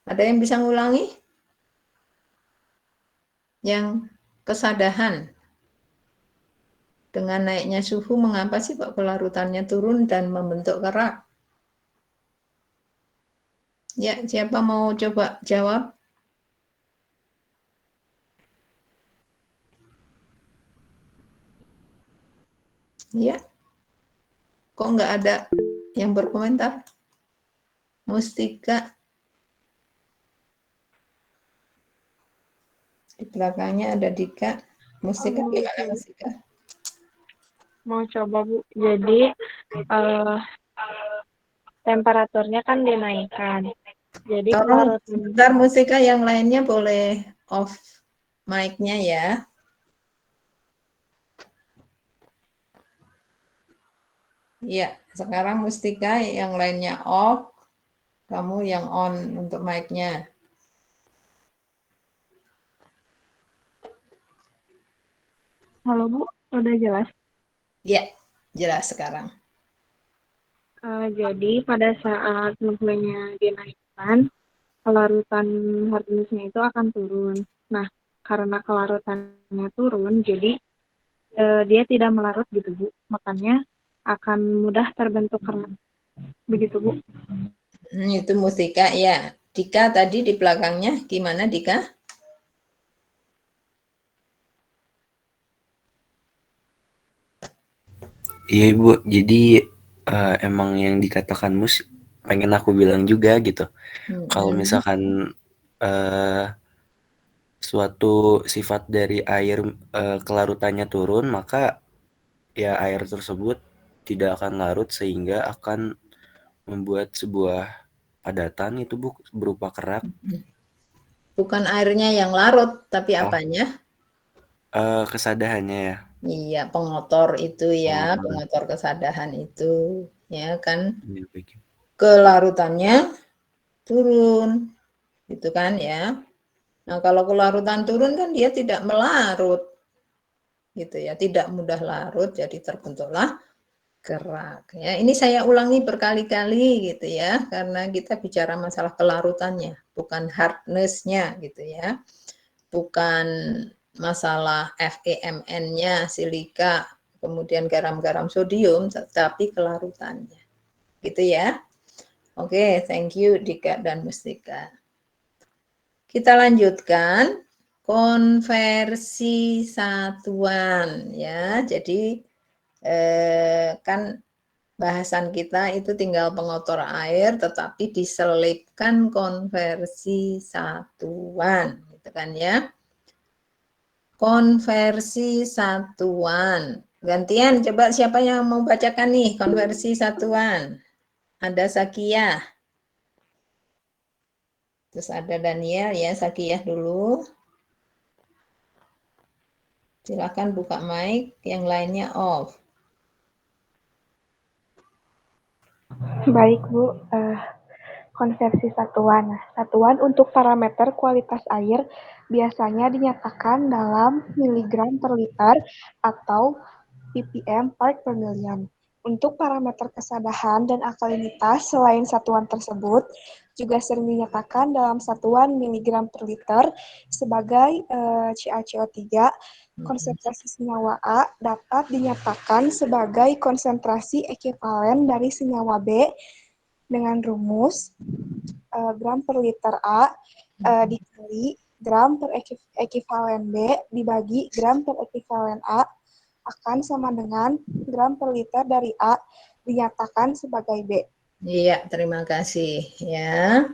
Ada yang bisa ngulangi? Yang kesadahan dengan naiknya suhu mengapa sih kok kelarutannya turun dan membentuk kerak? Ya, siapa mau coba jawab? Ya. Kok nggak ada yang berkomentar? Mustika. Di belakangnya ada Dika. Mustika gimana Mustika? Mau coba Bu. Jadi temperaturnya kan dinaikkan. Jadi Tolong sebentar Mustika, yang lainnya boleh off mic-nya ya. Iya, sekarang Mustika yang lainnya off, kamu yang on untuk mic-nya. Halo Bu, udah jelas? Iya, jelas sekarang. Jadi pada saat suhunya dinaikkan, kelarutan hardness-nya itu akan turun. Nah, karena kelarutannya turun, jadi dia tidak melarut gitu Bu. Makanya akan mudah terbentuk kerak. Begitu Bu. Itu Mustika ya. Dika tadi di belakangnya gimana Dika? Iya Ibu, jadi emang yang dikatakan Mus pengen aku bilang juga gitu. Kalau misalkan suatu sifat dari air kelarutannya turun, maka ya air tersebut tidak akan larut sehingga akan membuat sebuah padatan itu berupa kerak. Bukan airnya yang larut, tapi apanya? Kesadahannya ya. Iya, pengotor itu ya, pengotor kesadahan itu, ya kan? Kelarutannya turun, gitu kan ya. Nah, kalau kelarutan turun kan dia tidak melarut, gitu ya, tidak mudah larut, jadi terbentuklah kerak. Ya, ini saya ulangi berkali-kali gitu ya, karena kita bicara masalah kelarutannya, bukan hardness-nya gitu ya, bukan masalah FeMN-nya, silika, kemudian garam-garam sodium, tetapi kelarutannya. Gitu ya. Oke, thank you Dika dan Mustika. Kita lanjutkan konversi satuan ya. Jadi kan bahasan kita itu tinggal pengotor air tetapi diselipkan konversi satuan gitu kan ya. Konversi satuan. Gantian, coba siapa yang mau bacakan nih konversi satuan? Ada Sakiyah. Terus ada Daniel ya, Sakiyah dulu. Silakan buka mic, yang lainnya off. Baik Bu, konversi satuan. Satuan untuk parameter kualitas air biasanya dinyatakan dalam miligram per liter atau ppm part per million. Untuk parameter kesadahan dan alkalinitas selain satuan tersebut juga sering dinyatakan dalam satuan miligram per liter sebagai CaCO3. Konsentrasi senyawa A dapat dinyatakan sebagai konsentrasi ekivalen dari senyawa B dengan rumus gram per liter A dikali gram per ekivalen B dibagi gram per ekivalen A akan sama dengan gram per liter dari A dinyatakan sebagai B. Iya, terima kasih ya.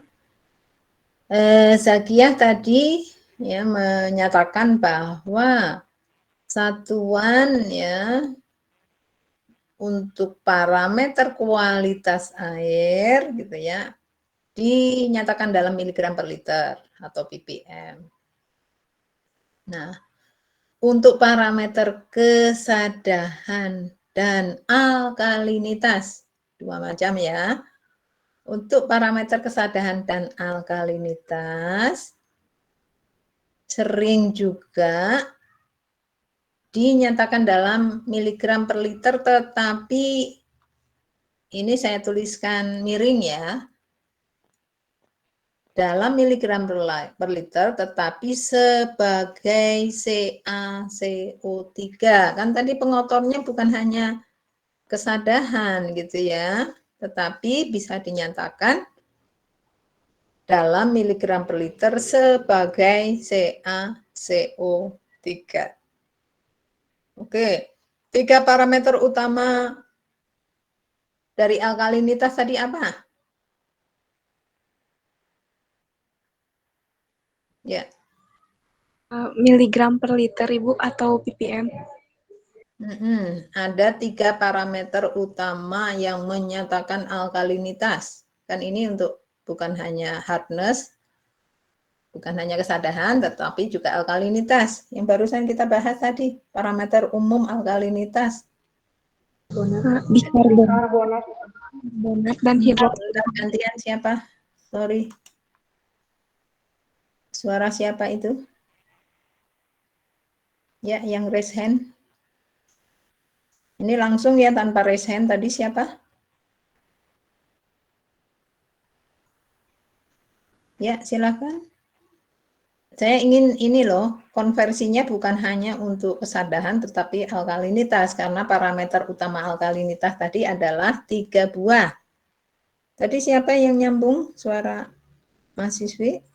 Zakiah tadi ya menyatakan bahwa satuan ya untuk parameter kualitas air gitu ya dinyatakan dalam miligram per liter atau ppm. Nah, untuk parameter kesadahan dan alkalinitas, dua macam ya. Untuk parameter kesadahan dan alkalinitas, sering juga dinyatakan dalam miligram per liter, tetapi ini saya tuliskan miring ya. Dalam miligram per liter, tetapi sebagai CaCO3. Kan tadi pengotornya bukan hanya kesadahan gitu ya, tetapi bisa dinyatakan dalam miligram per liter sebagai CaCO3. Oke, 3 parameter utama dari alkalinitas tadi apa? Ya. Miligram per liter, Ibu, atau ppm? Ada 3 parameter utama yang menyatakan alkalinitas. Kan ini untuk bukan hanya hardness, bukan hanya kesadahan, tetapi juga alkalinitas. Yang barusan kita bahas tadi, parameter umum alkalinitas. Bikarbonat dan hidroksida. Gantian siapa? Sorry. Suara siapa itu? Ya, yang raise hand. Ini langsung ya tanpa raise hand tadi siapa? Ya, silakan. Saya ingin ini loh, konversinya bukan hanya untuk kesadahan tetapi alkalinitas, karena parameter utama alkalinitas tadi adalah 3 buah. Tadi siapa yang nyambung suara mahasiswi?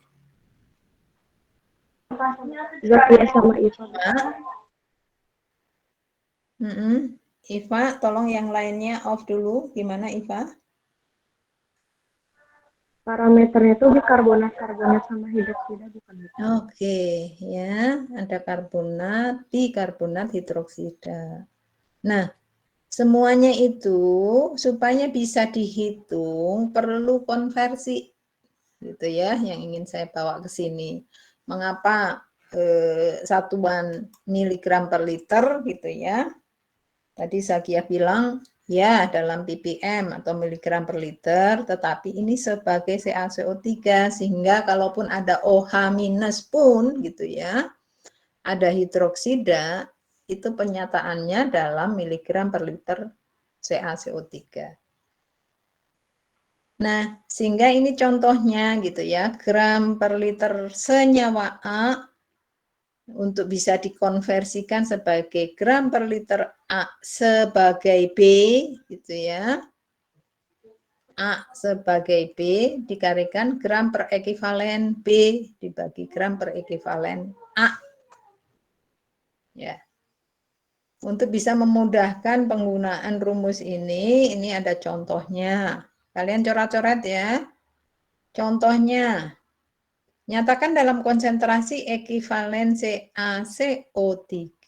Zakiah sama Iva. Iva, tolong yang lainnya off dulu. Gimana Iva? Parameternya itu bikarbonat, karbonat sama hidroksida bukan? Oke, ya, ada karbonat, bikarbonat, hidroksida. Nah, semuanya itu supaya bisa dihitung perlu konversi, gitu ya, yang ingin saya bawa ke sini. Mengapa satuan miligram per liter, gitu ya? Tadi Zakiah bilang, ya dalam ppm atau miligram per liter, tetapi ini sebagai CaCO3, sehingga kalaupun ada OH minus pun, gitu ya, ada hidroksida, itu penyataannya dalam miligram per liter CaCO3. Nah, sehingga ini contohnya gitu ya, gram per liter senyawa A untuk bisa dikonversikan sebagai gram per liter A sebagai B gitu ya. A sebagai B dikalikan gram per ekivalen B dibagi gram per ekivalen A. Ya. Untuk bisa memudahkan penggunaan rumus ini ada contohnya. Kalian coret-coret ya. Contohnya, nyatakan dalam konsentrasi ekivalen CaCO3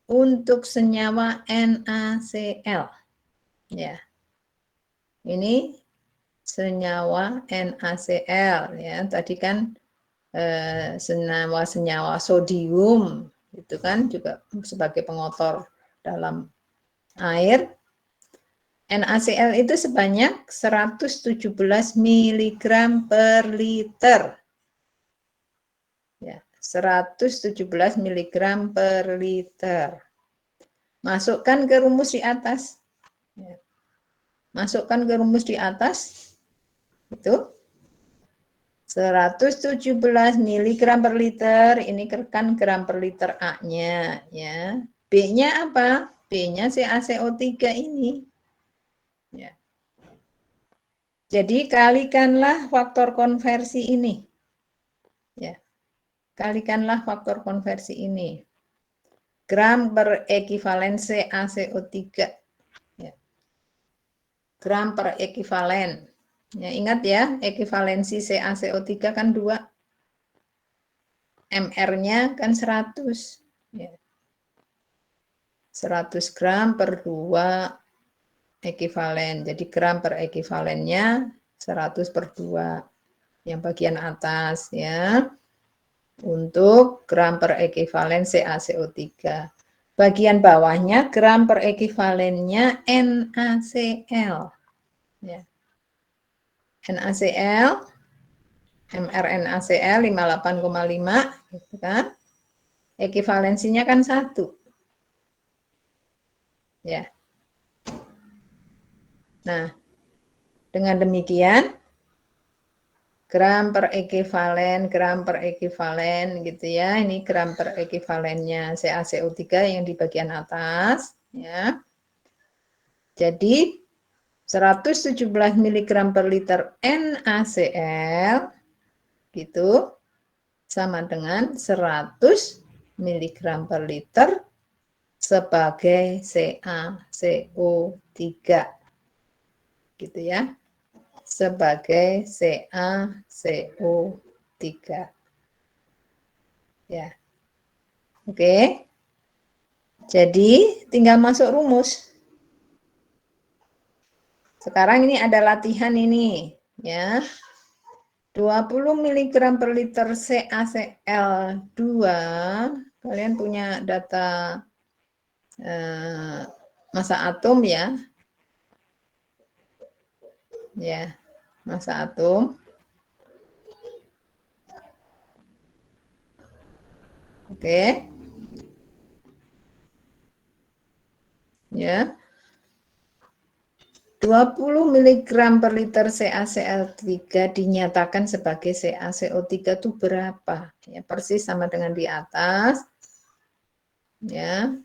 untuk senyawa NaCl. Ya. Ini senyawa NaCl ya. Tadi kan senyawa sodium itu kan juga sebagai pengotor dalam air. NaCl itu sebanyak 117 mg per liter. Ya, 117 mg per liter. Masukkan ke rumus di atas. Masukkan ke rumus di atas. Itu 117 mg per liter, ini kan gram per liter A-nya ya. B-nya apa? B-nya CaCO3 ini. Ya. Jadi kalikanlah faktor konversi ini. Ya. Kalikanlah faktor konversi ini. Gram per ekivalen CaCO3. Ya. Gram per ekivalen. Ya, ingat ya, ekivalensi CaCO3 kan 2. MR-nya kan 100. Ya. 100 gram per 2 ekivalen. Jadi gram per ekivalennya 100 per 2. Yang bagian atas ya. Untuk gram per ekivalen CaCO3. Bagian bawahnya gram per ekivalennya NaCl. Ya. NaCl, mRNaCl 58,5 gitu kan. Ekivalensinya kan 1. Ya. Nah, dengan demikian gram per ekivalen gitu ya. Ini gram per ekivalennya CaCO3 yang di bagian atas ya. Jadi 117 mg per liter NaCl gitu sama dengan 100 mg per liter sebagai CaCO3 gitu ya, sebagai CaCO3 ya. Oke, jadi tinggal masuk rumus. Sekarang ini ada latihan ini ya, 20 mg per liter CaCl2. Kalian punya data massa atom ya. Ya, massa atom. Oke. Ya. 20 mg per liter CaCl3 dinyatakan sebagai CaCO3 itu berapa? Ya, persis sama dengan di atas. Ya.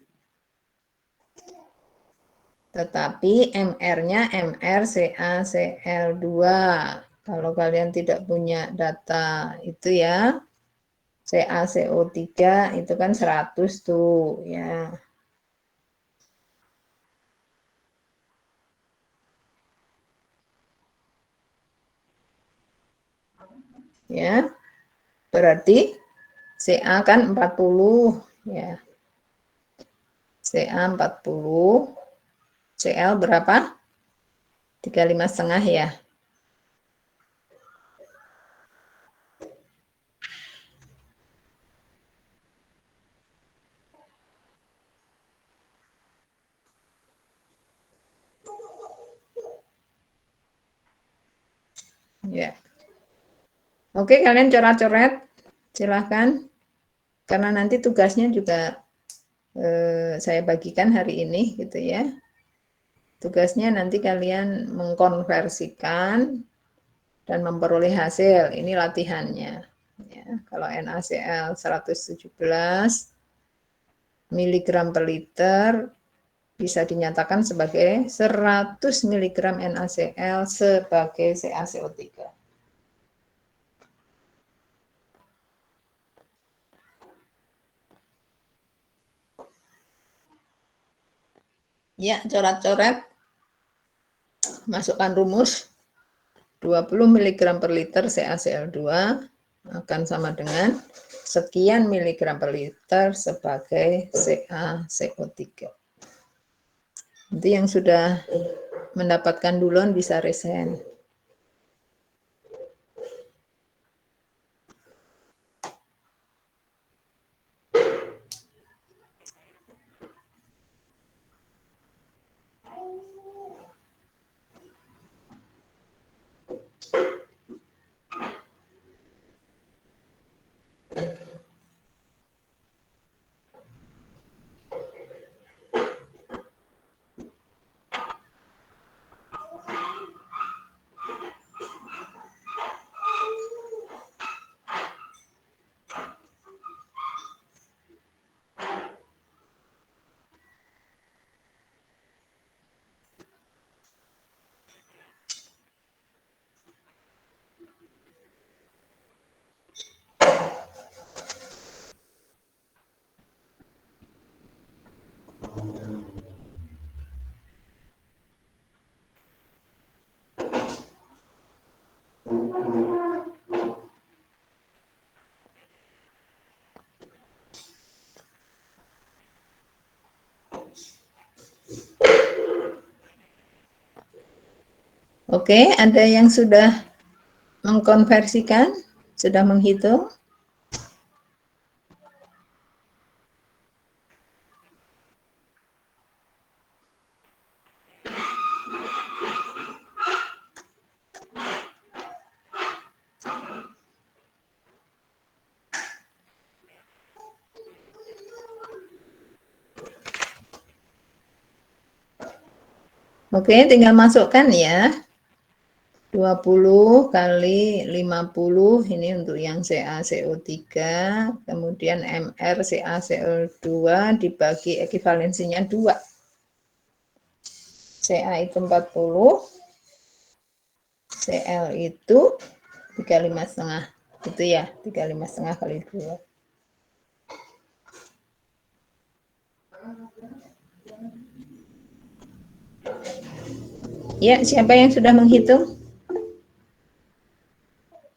Tetapi MR-nya MrCaCl2. Kalau kalian tidak punya data itu ya, CaCO3 itu kan 100 tuh ya. Ya. Berarti Ca kan 40 ya. Ca 40. Cl berapa? 35,5 ya. Ya. Oke, kalian coret-coret. Silahkan. Karena nanti tugasnya juga saya bagikan hari ini gitu ya. Tugasnya nanti kalian mengkonversikan dan memperoleh hasil. Ini latihannya. Ya, kalau NaCl 117 mg per liter bisa dinyatakan sebagai 100 mg NaCl sebagai CaCO3. Ya, coret-coret. Masukkan rumus 20 mg per liter CaCl2 akan sama dengan sekian miligram per liter sebagai CaCO3. Nanti yang sudah mendapatkan duluan bisa resen. Oke, ada yang sudah mengkonversikan, sudah menghitung? Oke, tinggal masukkan ya. 20 kali 50 ini untuk yang CaCO3, kemudian Mr CaCO2 dibagi ekivalensinya 2. Ca itu 40, Cl itu 35,5. Itu ya, 35,5 kali 2. Ya, siapa yang sudah menghitung?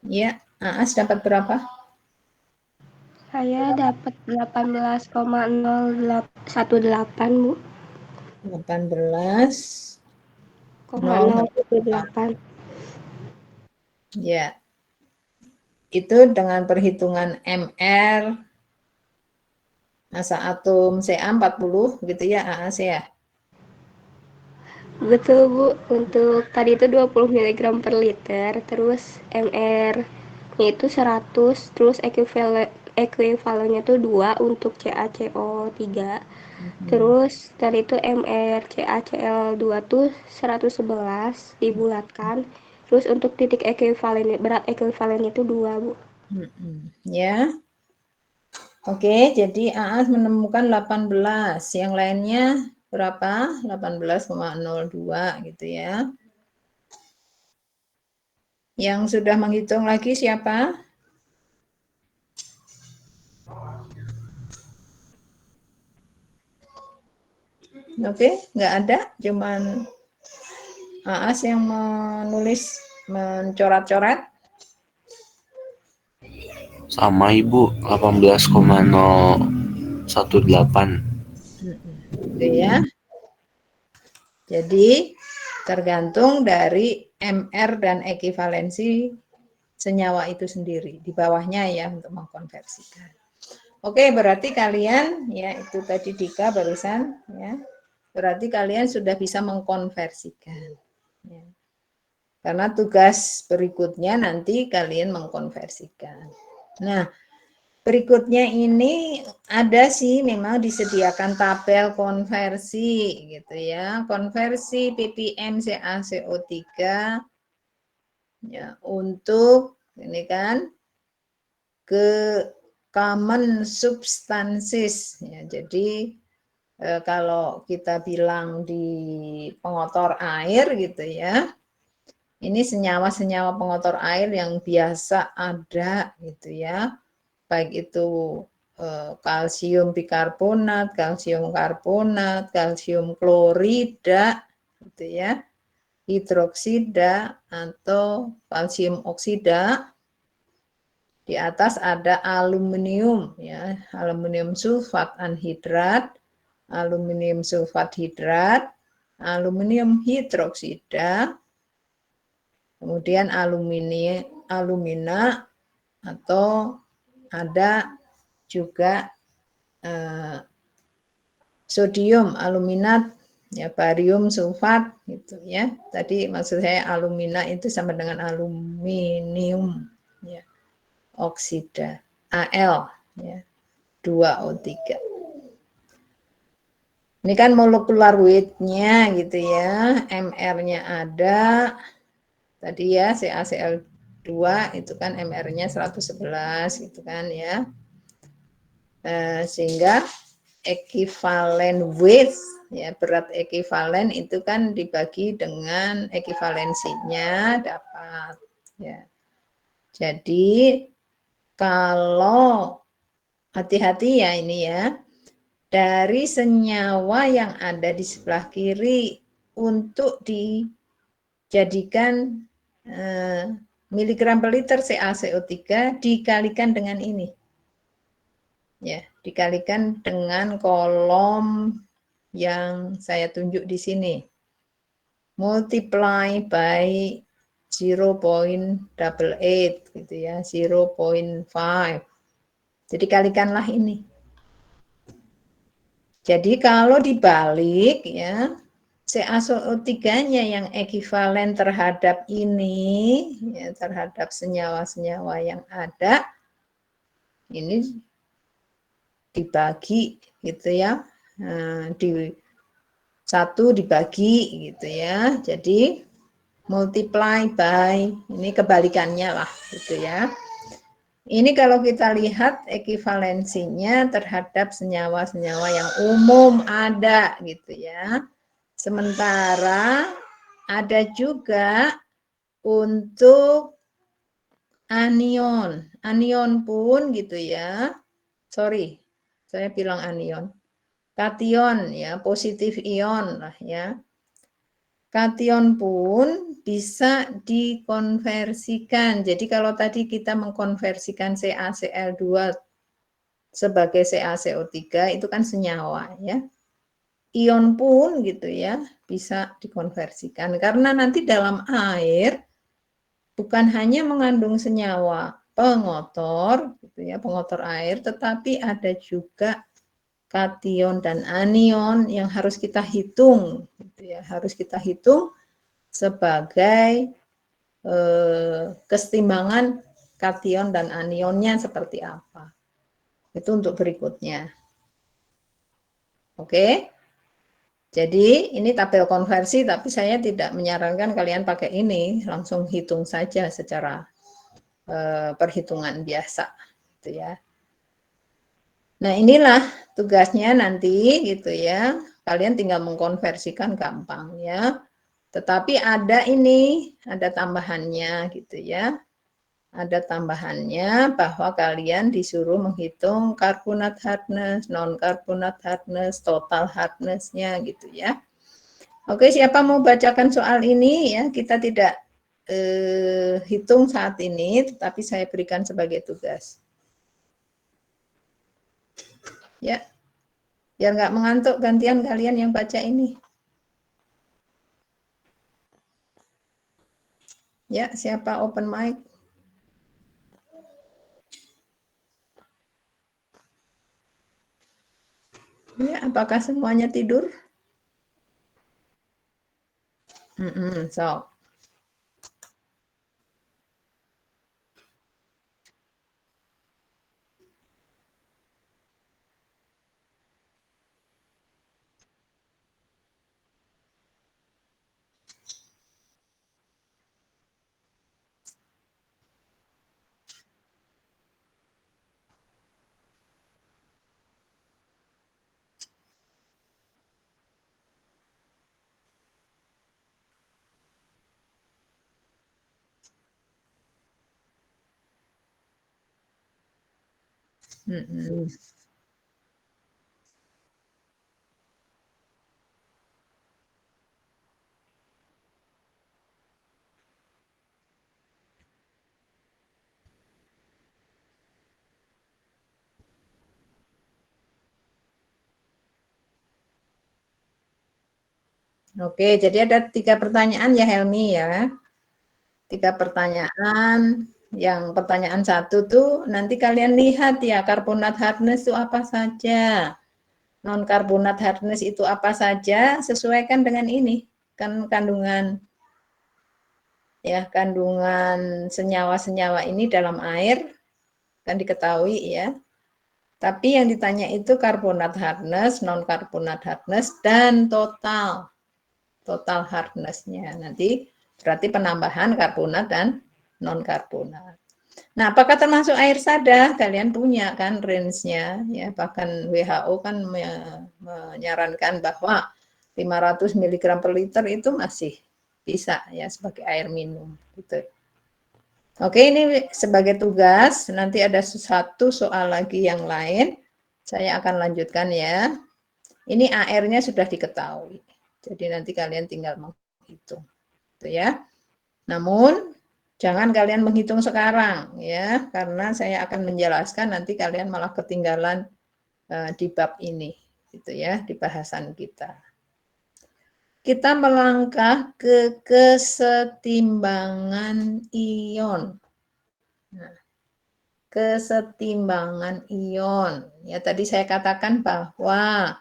Ya, Aas dapat berapa? Saya dapat 18,018, Bu. 18,018. Ya. Itu dengan perhitungan MR massa atom Ca 40 gitu ya, Aas ya. Betul, Bu. Untuk tadi itu 20 mg per liter, terus MR-nya itu 100, terus ekuivalennya itu 2 untuk CaCO3. Terus tadi itu MR CaCl2 tuh 111 dibulatkan. Terus untuk titik ekuivalen, berat ekuivalennya itu 2, Bu. Ya. Oke, jadi Aas menemukan 18. Yang lainnya berapa? 18,02 gitu ya. Yang sudah menghitung lagi siapa? Oke, nggak ada, cuman Aas yang menulis, mencoret-coret. Sama Ibu, 18,018. Gitu ya. Jadi tergantung dari MR dan ekivalensi senyawa itu sendiri. Di bawahnya ya untuk mengkonversikan. Oke, berarti kalian ya itu tadi Dika barusan ya. Berarti kalian sudah bisa mengkonversikan. Ya. Karena tugas berikutnya nanti kalian mengkonversikan. Nah, berikutnya ini ada sih memang disediakan tabel konversi gitu ya. Konversi ppm CaCO3 ya untuk ini kan ke common substances ya. Jadi kalau kita bilang di pengotor air gitu ya. Ini senyawa-senyawa pengotor air yang biasa ada gitu ya. Baik itu kalsium bikarbonat, kalsium karbonat, kalsium klorida gitu ya. Hidroksida atau kalsium oksida. Di atas ada aluminium ya, aluminium sulfat anhidrat, aluminium sulfat hidrat, aluminium hidroksida, kemudian alumina atau ada juga sodium aluminat ya, barium sulfat gitu ya. Tadi maksud saya alumina itu sama dengan aluminium ya. Oksida Al ya. 2O3. Ini kan molekular weight-nya gitu ya. MR-nya ada. Tadi ya CaCl2 itu kan MR-nya 111 gitu kan ya. Sehingga ekivalen weight ya, berat ekivalen itu kan dibagi dengan ekivalensinya dapat ya. Jadi kalau hati-hati ya ini ya. dari senyawa yang ada di sebelah kiri untuk dijadikan miligram per liter CaCO3 dikalikan dengan ini. Ya, dikalikan dengan kolom yang saya tunjuk di sini. Multiply by 0.88 gitu ya, 0.5. Jadi kalikanlah ini. Jadi kalau dibalik ya, CaCO3-nya yang ekivalen terhadap ini, ya, terhadap senyawa-senyawa yang ada, ini dibagi gitu ya, di 1 dibagi gitu ya, jadi multiply by, ini kebalikannya lah gitu ya. Ini kalau kita lihat ekivalensinya terhadap senyawa-senyawa yang umum ada gitu ya. Sementara ada juga untuk anion. Anion pun gitu ya. Sorry, saya bilang anion. Kation ya, positif ion lah ya. Kation pun bisa dikonversikan. Jadi kalau tadi kita mengkonversikan CaCl2 sebagai CaCO3 itu kan senyawa ya. Ion pun gitu ya bisa dikonversikan karena nanti dalam air bukan hanya mengandung senyawa pengotor gitu ya, pengotor air, tetapi ada juga kation dan anion yang harus kita hitung gitu ya, harus kita hitung sebagai kesetimbangan kation dan anionnya seperti apa. Itu untuk berikutnya. Oke. Jadi ini tabel konversi, tapi saya tidak menyarankan kalian pakai ini, langsung hitung saja secara perhitungan biasa gitu ya. Nah, inilah tugasnya nanti gitu ya. Kalian tinggal mengkonversikan gampang ya. Tetapi ada ini, ada tambahannya gitu ya. Ada tambahannya bahwa kalian disuruh menghitung carbonate hardness, non-carbonate hardness, total hardness-nya gitu ya. Oke, siapa mau bacakan soal ini ya? Kita tidak hitung saat ini, tetapi saya berikan sebagai tugas. Ya, biar nggak mengantuk, gantian kalian yang baca ini. Ya, siapa open mic? Ya, apakah semuanya tidur? So. Oke, jadi ada 3 pertanyaan ya Helmi ya. 3 pertanyaan. Yang pertanyaan 1 tuh nanti kalian lihat ya carbonate hardness itu apa saja. Non-carbonate hardness itu apa saja, sesuaikan dengan ini. Kan kandungan ya, kandungan senyawa-senyawa ini dalam air kan diketahui ya. Tapi yang ditanya itu carbonate hardness, non-carbonate hardness dan total hardness-nya. Nanti berarti penambahan karbonat dan non-karbonat. Nah, apakah termasuk air sada? Kalian punya kan range-nya ya, bahkan WHO kan menyarankan bahwa 500 mg per liter itu masih bisa ya sebagai air minum gitu. Oke, ini sebagai tugas, nanti ada satu soal lagi yang lain. Saya akan lanjutkan ya. Ini AR-nya sudah diketahui. Jadi nanti kalian tinggal menghitung. Gitu ya. Namun jangan kalian menghitung sekarang ya, karena saya akan menjelaskan nanti kalian malah ketinggalan di bab ini gitu ya, di bahasan kita. Kita melangkah ke kesetimbangan ion. Nah, kesetimbangan ion. Ya tadi saya katakan bahwa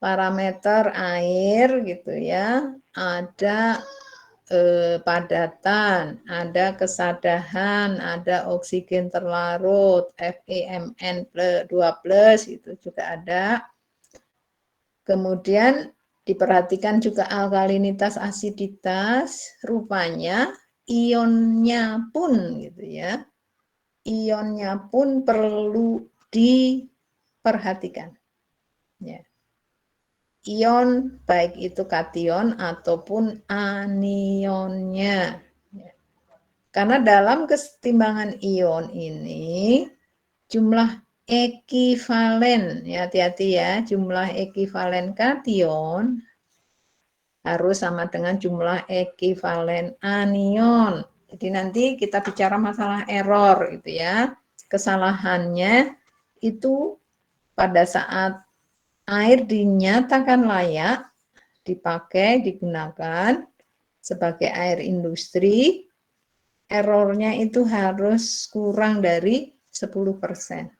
parameter air gitu ya, ada padatan, ada kesadahan, ada oksigen terlarut, FeMN2+ itu juga ada. Kemudian diperhatikan juga alkalinitas, asiditas, rupanya ionnya pun gitu ya. Ionnya pun perlu diperhatikan. Ya. Ion baik itu kation ataupun anionnya. Karena dalam kesetimbangan ion ini jumlah ekivalen, ya hati-hati ya, jumlah ekivalen kation harus sama dengan jumlah ekivalen anion. Jadi nanti kita bicara masalah error gitu ya. Kesalahannya itu pada saat air dinyatakan layak dipakai, digunakan sebagai air industri, errornya itu harus kurang dari 10%.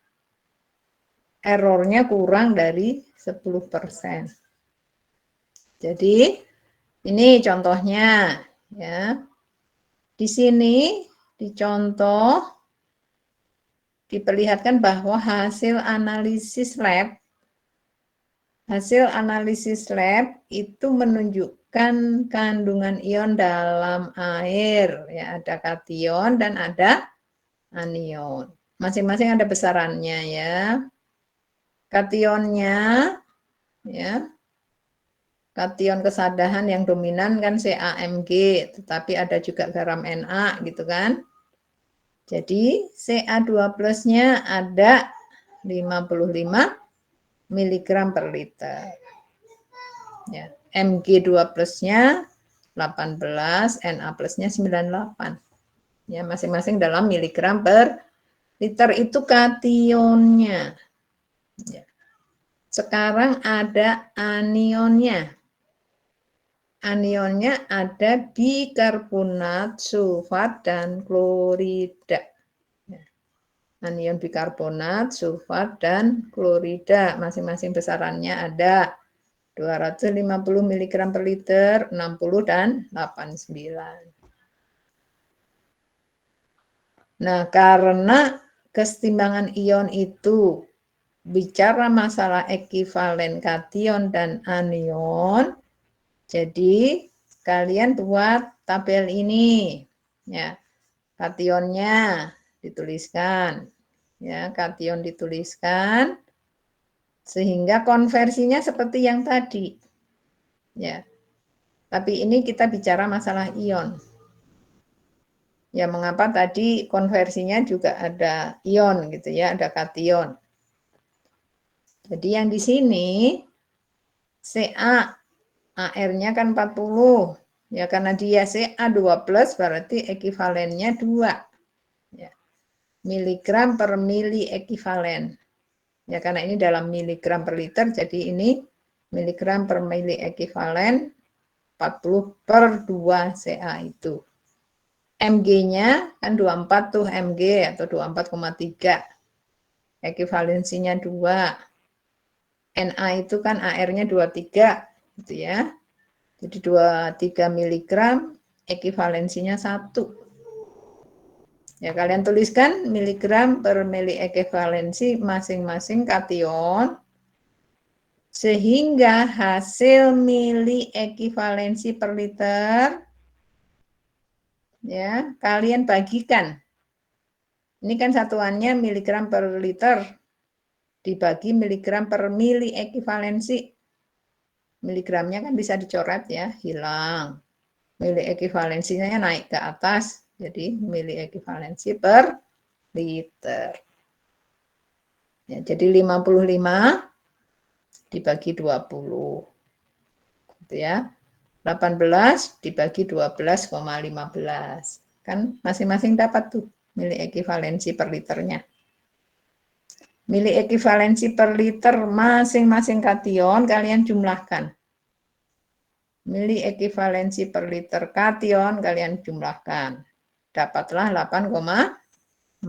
Errornya kurang dari 10%. Jadi ini contohnya ya. Di sini dicontoh diperlihatkan bahwa hasil analisis lab itu menunjukkan kandungan ion dalam air ya, ada kation dan ada anion. Masing-masing ada besarannya ya. Kationnya ya. Kation kesadahan yang dominan kan CaMg, tetapi ada juga garam Na gitu kan. Jadi Ca2+-nya ada 55 mg per liter. Ya, Mg2+-nya 18, Na+-nya 98. Ya, masing-masing dalam miligram per liter itu kationnya. Ya. Sekarang ada anionnya. Anionnya ada bikarbonat, sulfat, dan klorida. Anion bikarbonat, sulfat, dan klorida. Masing-masing besarannya ada 250 mg per liter, 60 dan 89. Nah, karena kesetimbangan ion itu bicara masalah ekivalen kation dan anion, jadi kalian buat tabel ini. Ya, kationnya dituliskan. Ya, kation dituliskan sehingga konversinya seperti yang tadi. Ya. Tapi ini kita bicara masalah ion. Ya, mengapa tadi konversinya juga ada ion gitu ya, ada kation. Jadi yang di sini Ca AR-nya kan 40. Ya, karena dia Ca2+ berarti ekivalennya 2. Ya. Miligram per mili ekivalen. Ya, karena ini dalam miligram per liter, jadi ini miligram per mili ekivalen 40/2 Ca itu. Mg-nya kan 24 tuh Mg atau 24,3. Ekivalensinya 2. Na itu kan AR-nya 23 gitu ya. Jadi 23 mg ekivalensinya 1. Ya, kalian tuliskan miligram per mili ekivalensi masing-masing kation sehingga hasil mili ekivalensi per liter ya, kalian bagikan. Ini kan satuannya miligram per liter dibagi miligram per mili ekivalensi. Miligramnya kan bisa dicoret ya, hilang. Mili ekivalensinya naik ke atas, jadi mili ekivalensi per liter. Ya, jadi 55 dibagi 20. Gitu ya. 18 dibagi 12,15. Kan masing-masing dapat tuh nilai ekivalensi per liternya. Nilai ekivalensi per liter masing-masing kation kalian jumlahkan. Nilai ekivalensi per liter kation kalian jumlahkan. Dapatlah 8,49.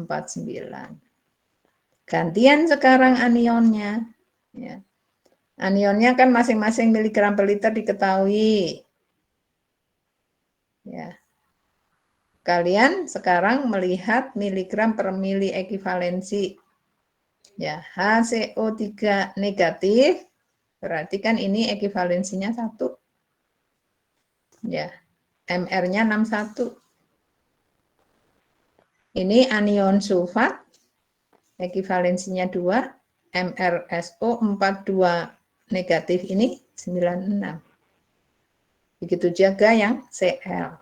Gantian sekarang anionnya. Ya. Anionnya kan masing-masing miligram per liter diketahui. Ya. Kalian sekarang melihat miligram per mili ekivalensi. Ya, HCO3 negatif, berarti kan ini ekivalensinya 1. Ya, MR-nya 61. Ini anion sulfat, ekivalensinya 2, MrSO 42 negatif ini 96. Begitu juga yang Cl.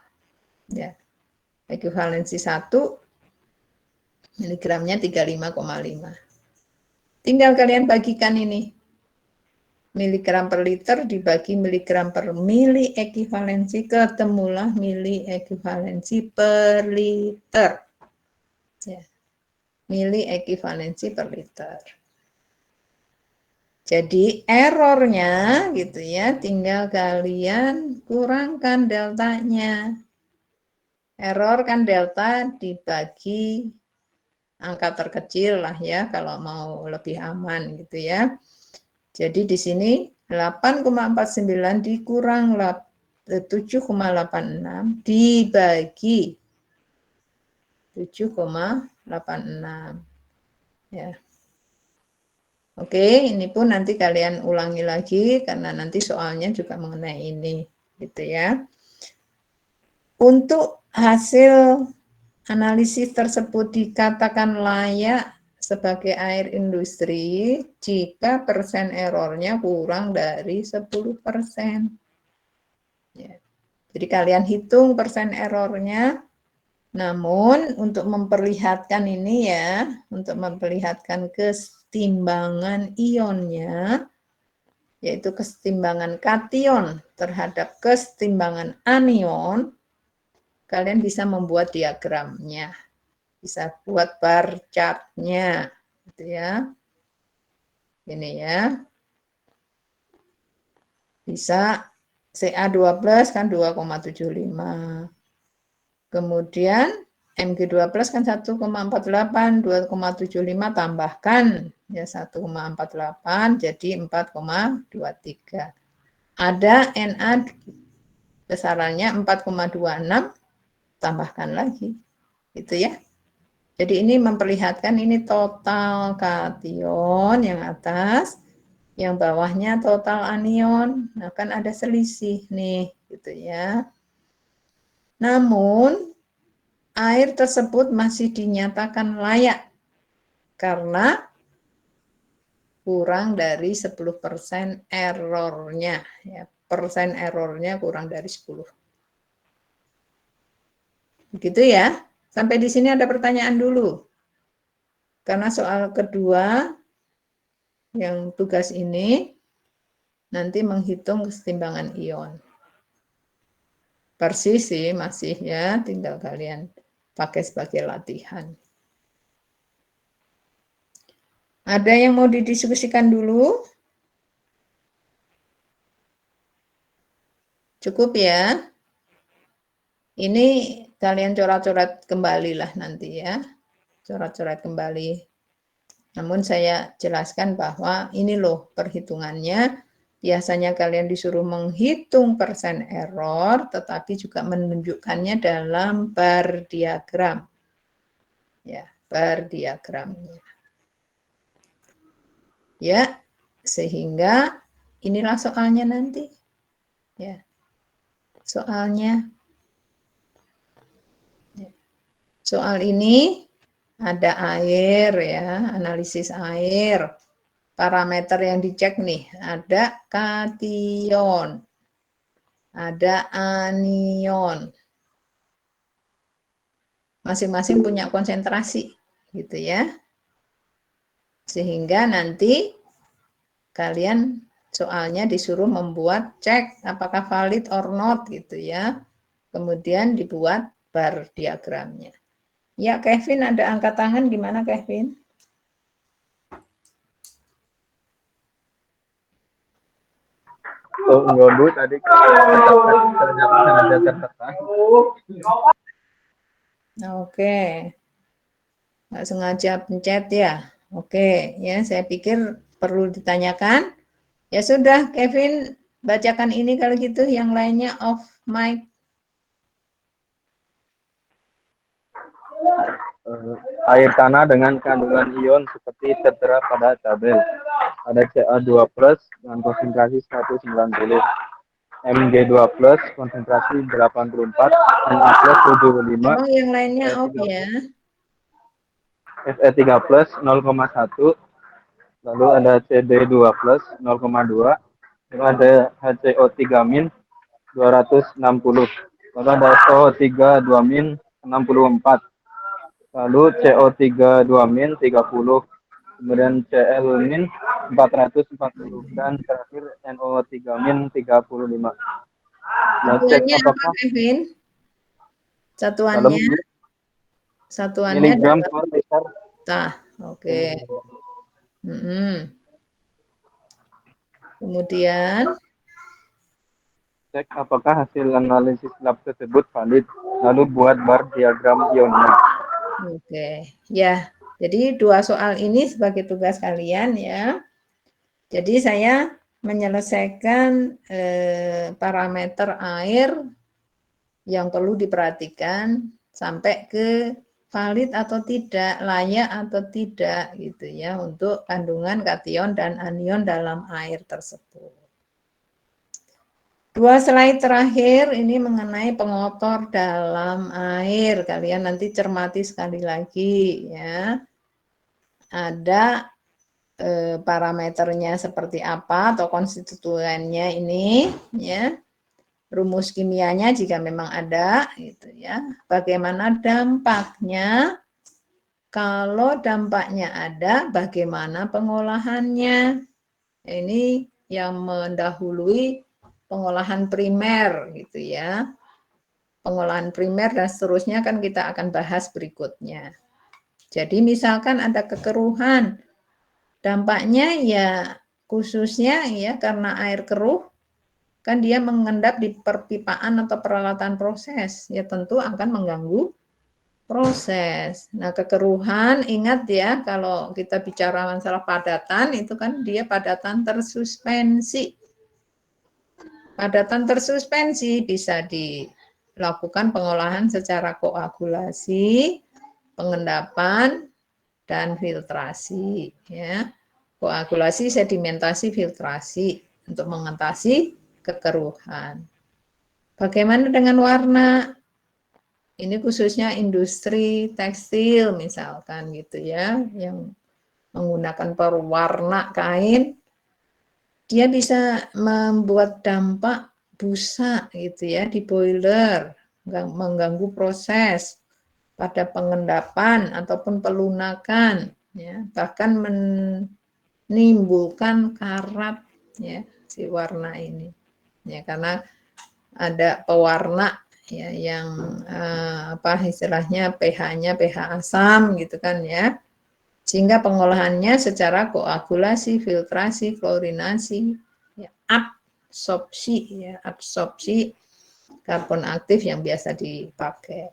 Ya. Ekivalensi 1 miligramnya 35,5. Tinggal kalian bagikan ini. Miligram per liter dibagi miligram per mili ekivalensi, ketemulah mili ekivalensi per liter. Ya. Mili ekivalensi per liter. Jadi errornya gitu ya, tinggal kalian kurangkan deltanya. Error kan delta dibagi angka terkecil lah ya, kalau mau lebih aman gitu ya. Jadi di sini 8,49 dikurang 7,86 dibagi 7,86. Ya. Oke, ini pun nanti kalian ulangi lagi karena nanti soalnya juga mengenai ini gitu ya. Untuk hasil analisis tersebut dikatakan layak sebagai air industri jika persen errornya kurang dari 10%. Ya. Jadi kalian hitung persen errornya. Namun untuk memperlihatkan ini ya, untuk memperlihatkan kesetimbangan ionnya, yaitu kesetimbangan kation terhadap kesetimbangan anion, kalian bisa membuat diagramnya, bisa buat bar chart-nya, gitu ya. Ini ya, bisa Ca2+ kan 2,75. Kemudian Mg2+ kan 1,48, 2,75 tambahkan ya 1,48 jadi 4,23. Ada Na besarannya 4,26, tambahkan lagi. Gitu ya. Jadi ini memperlihatkan ini total kation yang atas, yang bawahnya total anion. Nah, kan ada selisih nih, gitu ya. Namun, air tersebut masih dinyatakan layak karena kurang dari 10% errornya. Ya, persen errornya kurang dari 10. Begitu ya. Sampai di sini ada pertanyaan dulu. Karena soal kedua, yang tugas ini, nanti menghitung kesetimbangan ion. Persis sih masih ya, tinggal kalian pakai sebagai latihan. Ada yang mau didiskusikan dulu? Cukup ya? Ini kalian coret-coret kembali lah nanti ya. Coret-coret kembali. Namun saya jelaskan bahwa ini loh perhitungannya. Biasanya kalian disuruh menghitung persen error, tetapi juga menunjukkannya dalam bar diagram. Ya, bar diagramnya. Ya, sehingga inilah soalnya nanti. Ya, soalnya. Ya. Soal ini ada air ya, analisis air. Parameter yang dicek nih, ada kation, ada anion. Masing-masing punya konsentrasi, gitu ya. Sehingga nanti kalian soalnya disuruh membuat cek apakah valid or not gitu ya. Kemudian dibuat bar diagramnya. Ya, Kevin ada angkat tangan, gimana Kevin? Oh, enggak Bu, tadi ada catatan. Oke. Nggak sengaja pencet ya. Oke, ya saya pikir perlu ditanyakan. Ya sudah, Kevin bacakan ini kalau gitu, yang lainnya off mic. Air tanah dengan kandungan ion seperti tertera pada tabel. Ada Ca2+ dengan konsentrasi 190, Mg2+ konsentrasi 84, Na+ 75, Oh, yang lainnya off ya. Fe3+ 0,1, lalu ada Cd2+ 0,2, lalu ada HCO3- 260, lalu ada SO3 2- 64, lalu CO3 2- 30, kemudian Cl- 440, dan terakhir NO3- 35. Nah, cek Satuannya apa, apakah Kevin? dalam Satuannya miligram dalam per liter. Oke. Kemudian Cek apakah hasil analisis lab tersebut valid, lalu buat bar diagram ionnya. Oke, ya. Jadi 2 soal ini sebagai tugas kalian ya. Jadi saya menyelesaikan parameter air yang perlu diperhatikan sampai ke valid atau tidak, layak atau tidak gitu ya untuk kandungan kation dan anion dalam air tersebut. 2 slide terakhir ini mengenai pengotor dalam air. Kalian nanti cermati sekali lagi ya. Ada parameternya seperti apa atau konstituennya ini ya. Rumus kimianya jika memang ada gitu ya. Bagaimana dampaknya? Kalau dampaknya ada, bagaimana pengolahannya? Ini yang mendahului pengolahan primer gitu ya. Pengolahan primer dan seterusnya kan kita akan bahas berikutnya. Jadi misalkan ada kekeruhan, dampaknya ya khususnya ya karena air keruh kan dia mengendap di perpipaan atau peralatan proses, ya tentu akan mengganggu proses. Nah, kekeruhan ingat ya kalau kita bicara masalah padatan itu kan dia padatan tersuspensi. Padatan tersuspensi bisa dilakukan pengolahan secara koagulasi, pengendapan, dan filtrasi. Ya. Koagulasi, sedimentasi, filtrasi untuk mengatasi kekeruhan. Bagaimana dengan warna? Ini khususnya industri tekstil misalkan gitu ya, yang menggunakan pewarna kain. Dia bisa membuat dampak busa gitu ya di boiler, mengganggu proses pada pengendapan ataupun pelunakan, ya, bahkan menimbulkan karat ya si warna ini, ya karena ada pewarna ya yang apa istilahnya pH-nya pH asam gitu kan ya. Sehingga pengolahannya secara koagulasi, filtrasi, klorinasi, ya, absorpsi karbon aktif yang biasa dipakai.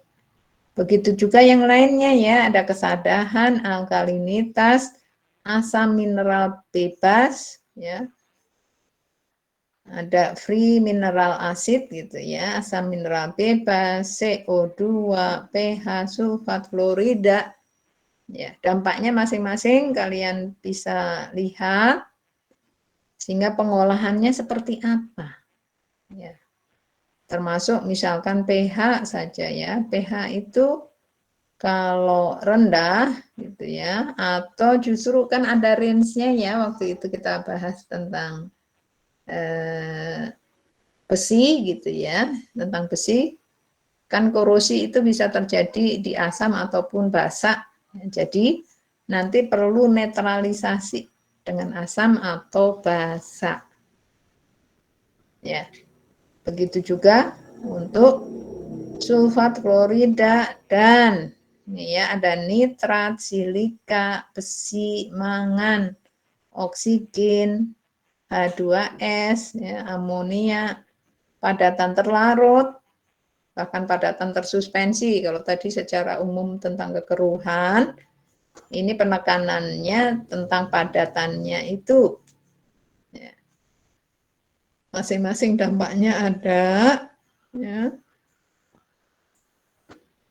Begitu juga yang lainnya ya, ada kesadahan, alkalinitas, asam mineral bebas, ya, ada free mineral acid gitu ya, asam mineral bebas, CO2, pH, sulfat, fluorida. Ya, dampaknya masing-masing kalian bisa lihat sehingga pengolahannya seperti apa. Ya. Termasuk misalkan pH saja ya. pH itu kalau rendah gitu ya atau justru kan ada range-nya ya waktu itu kita bahas tentang besi gitu ya, tentang besi kan korosi itu bisa terjadi di asam ataupun basa. Jadi nanti perlu netralisasi dengan asam atau basa. Ya, begitu juga untuk sulfat klorida dan ini ya ada nitrat, silika, besi, mangan, oksigen, H2S, ya, amonia, padatan terlarut, bahkan padatan tersuspensi. Kalau tadi secara umum tentang kekeruhan, ini penekanannya tentang padatannya itu. Ya. Masing-masing dampaknya ada, ya.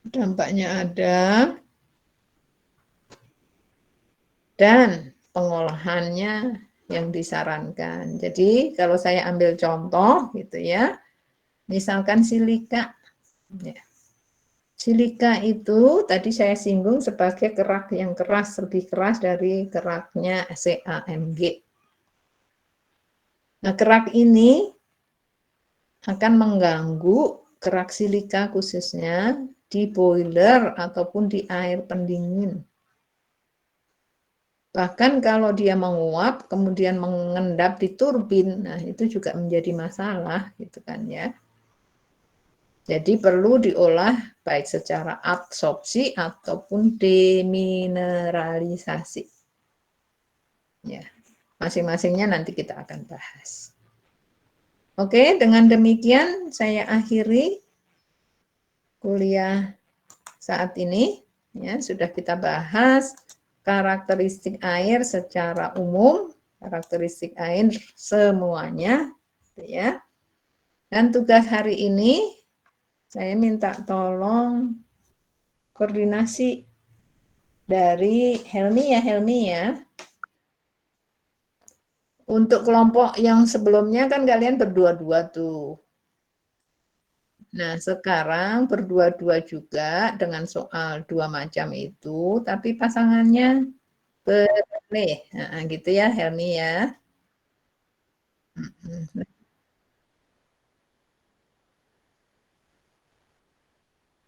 Dampaknya ada, dan pengolahannya yang disarankan. Jadi kalau saya ambil contoh gitu ya, misalkan silika. Ya. Silika itu tadi saya singgung sebagai kerak yang keras, lebih keras dari keraknya CaMg. Nah, kerak ini akan mengganggu kerak silika khususnya di boiler ataupun di air pendingin. Bahkan kalau dia menguap kemudian mengendap di turbin, nah itu juga menjadi masalah gitu kan ya. Jadi perlu diolah baik secara absorpsi ataupun demineralisasi. Ya, masing-masingnya nanti kita akan bahas. Oke, dengan demikian saya akhiri kuliah saat ini. Ya, sudah kita bahas karakteristik air secara umum, karakteristik air semuanya, ya. Dan tugas hari ini saya minta tolong koordinasi dari Helmi ya. Untuk kelompok yang sebelumnya kan kalian berdua-dua tuh. Nah, sekarang berdua-dua juga dengan soal dua macam itu, tapi pasangannya boleh. Nah, gitu ya Helmi ya.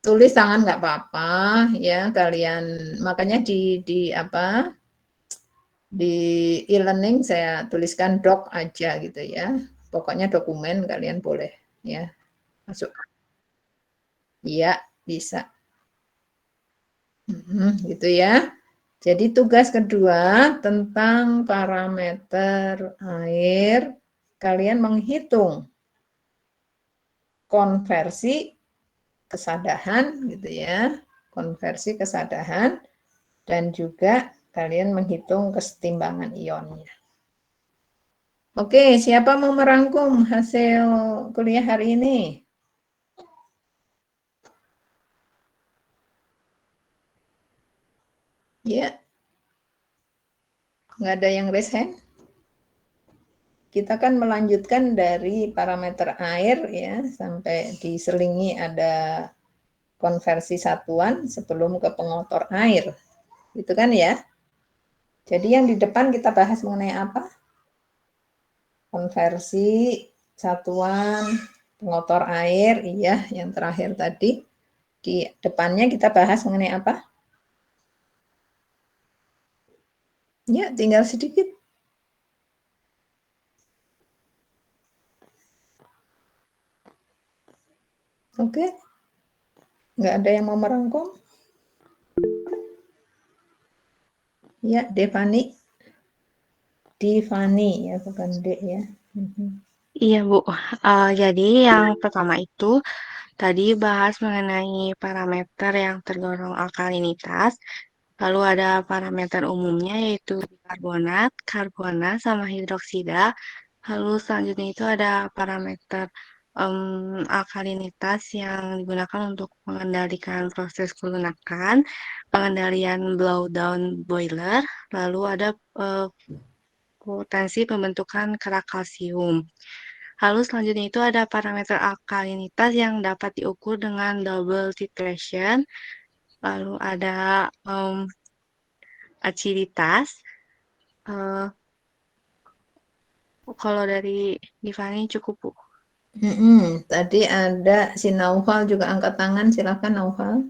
Tulis tangan nggak apa-apa ya kalian, makanya di apa di e-learning saya tuliskan doc aja gitu ya, pokoknya dokumen kalian boleh ya masuk, iya bisa. Gitu ya. Jadi tugas kedua tentang parameter air, kalian menghitung konversi kesadahan gitu ya, konversi kesadahan, dan juga kalian menghitung kesetimbangan ionnya. Oke, siapa mau merangkum hasil kuliah hari ini? Ya, nggak ada yang raise hand? Kita kan melanjutkan dari parameter air ya, sampai diselingi ada konversi satuan sebelum ke pengotor air. Gitu kan ya? Jadi yang di depan kita bahas mengenai apa? Konversi satuan pengotor air, iya yang terakhir tadi. Di depannya kita bahas mengenai apa? Ya, tinggal sedikit. Oke. Nggak ada yang mau merangkum? Ya, Devani. Divani ya, bukan D ya. Iya, Bu. Jadi yang pertama itu tadi bahas mengenai parameter yang tergolong alkalinitas. Lalu ada parameter umumnya yaitu karbonat, sama hidroksida. Lalu selanjutnya itu ada parameter alkalinitas yang digunakan untuk mengendalikan proses kelunakan, pengendalian blowdown boiler, lalu ada potensi pembentukan kerak kalsium. Lalu selanjutnya itu ada parameter alkalinitas yang dapat diukur dengan double titration. Lalu ada aciditas. Kalau dari Divani cukup, Bu. Tadi ada si Naufal juga angkat tangan, silakan Naufal.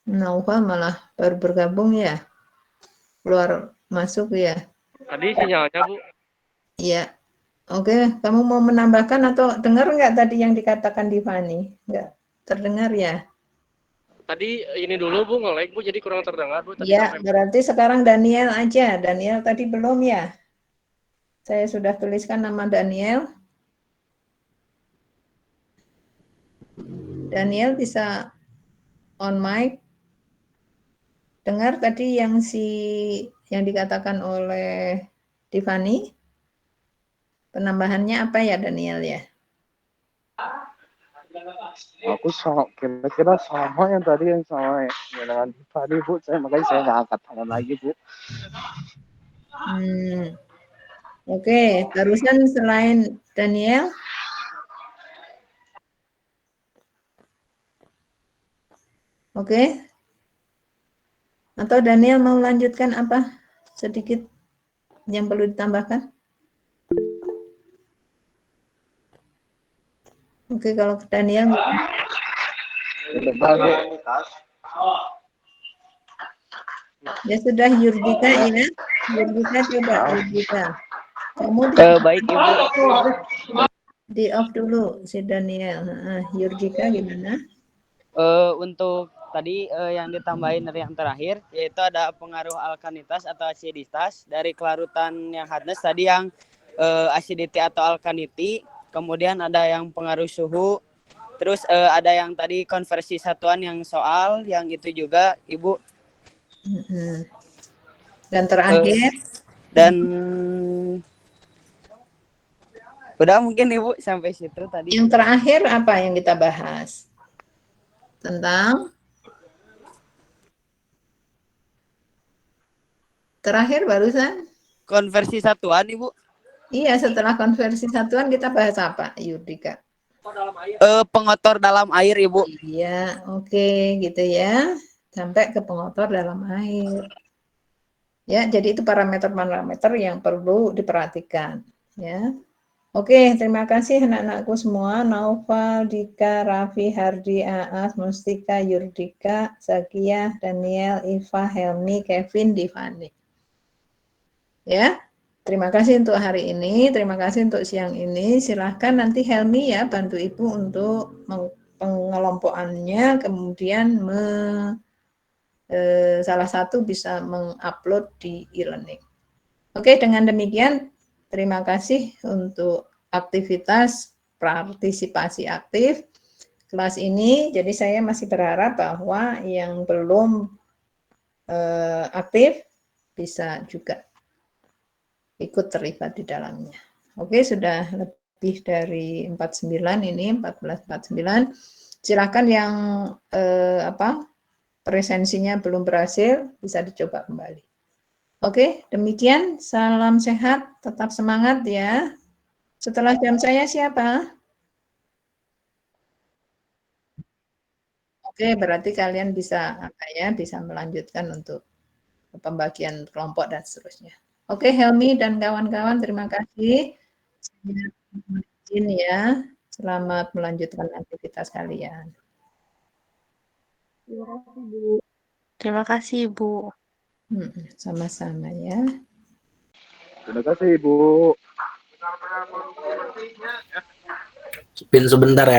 Naufal malah baru bergabung ya? Keluar masuk ya? Tadi sinyalnya Bu. Iya. Oke, kamu mau menambahkan atau dengar nggak tadi yang dikatakan Divani? Nggak terdengar ya? Tadi ini dulu Bu nge-lag Bu, jadi kurang terdengar Bu. Tadi Ya, sampai berarti sekarang Daniel aja. Daniel tadi belum ya? Saya sudah tuliskan nama Daniel. Daniel bisa on mic. Dengar tadi yang dikatakan oleh Divani? Penambahannya apa ya Daniel ya? Aku kira-kira sama yang tadi yang sama ya dengan tadi Bu. Makanya saya nggak angkat tangan lagi Bu. Oke, barusan selain Daniel, oke. Atau Daniel mau lanjutkan apa sedikit yang perlu ditambahkan? Oke, kalau Daniel. Ya sudah, Yurdika ya. Yurdika coba, Yurdika. Kamu Baik Ibu. di off dulu si Daniel. Yurdika gimana? Untuk tadi yang ditambahin dari yang terakhir, yaitu ada pengaruh alkanitas atau asiditas dari kelarutan yang hardness tadi yang acidity atau alkalinity, kemudian ada yang pengaruh suhu, terus ada yang tadi konversi satuan yang soal, yang itu juga Ibu. Dan terakhir? Dan udah mungkin Ibu sampai situ tadi. Yang terakhir apa yang kita bahas? Tentang terakhir barusan konversi satuan Ibu. Iya, setelah konversi satuan kita bahas apa, Yurdika? Pengotor dalam air Ibu. Iya, oke, gitu ya. Sampai ke pengotor dalam air. Ya, jadi itu parameter-parameter yang perlu diperhatikan, ya. Oke, terima kasih anak-anakku semua. Naufal, Dika, Raffi, Hardi, Aas, Mustika, Yurdika, Zakia, Daniel, Iva, Helmi, Kevin, Divani. Ya, terima kasih untuk hari ini. Terima kasih untuk siang ini. Silahkan nanti Helmi ya bantu Ibu untuk pengelompokannya, kemudian salah satu bisa mengupload di e-learning. Oke, dengan demikian terima kasih untuk aktivitas partisipasi aktif kelas ini. Jadi saya masih berharap bahwa yang belum aktif bisa juga ikut terlibat di dalamnya. Oke, sudah lebih dari 49 ini, 14:49. Silakan yang presensinya belum berhasil bisa dicoba kembali. Oke, demikian. Salam sehat, tetap semangat ya. Setelah jam saya siapa? Oke, berarti kalian bisa bisa melanjutkan untuk pembagian kelompok dan seterusnya. Oke, Helmi dan kawan-kawan, terima kasih. Izin ya. Selamat melanjutkan aktivitas kalian. Terima kasih, Bu. Sama-sama ya. Terima kasih Ibu. Spin sebentar ya.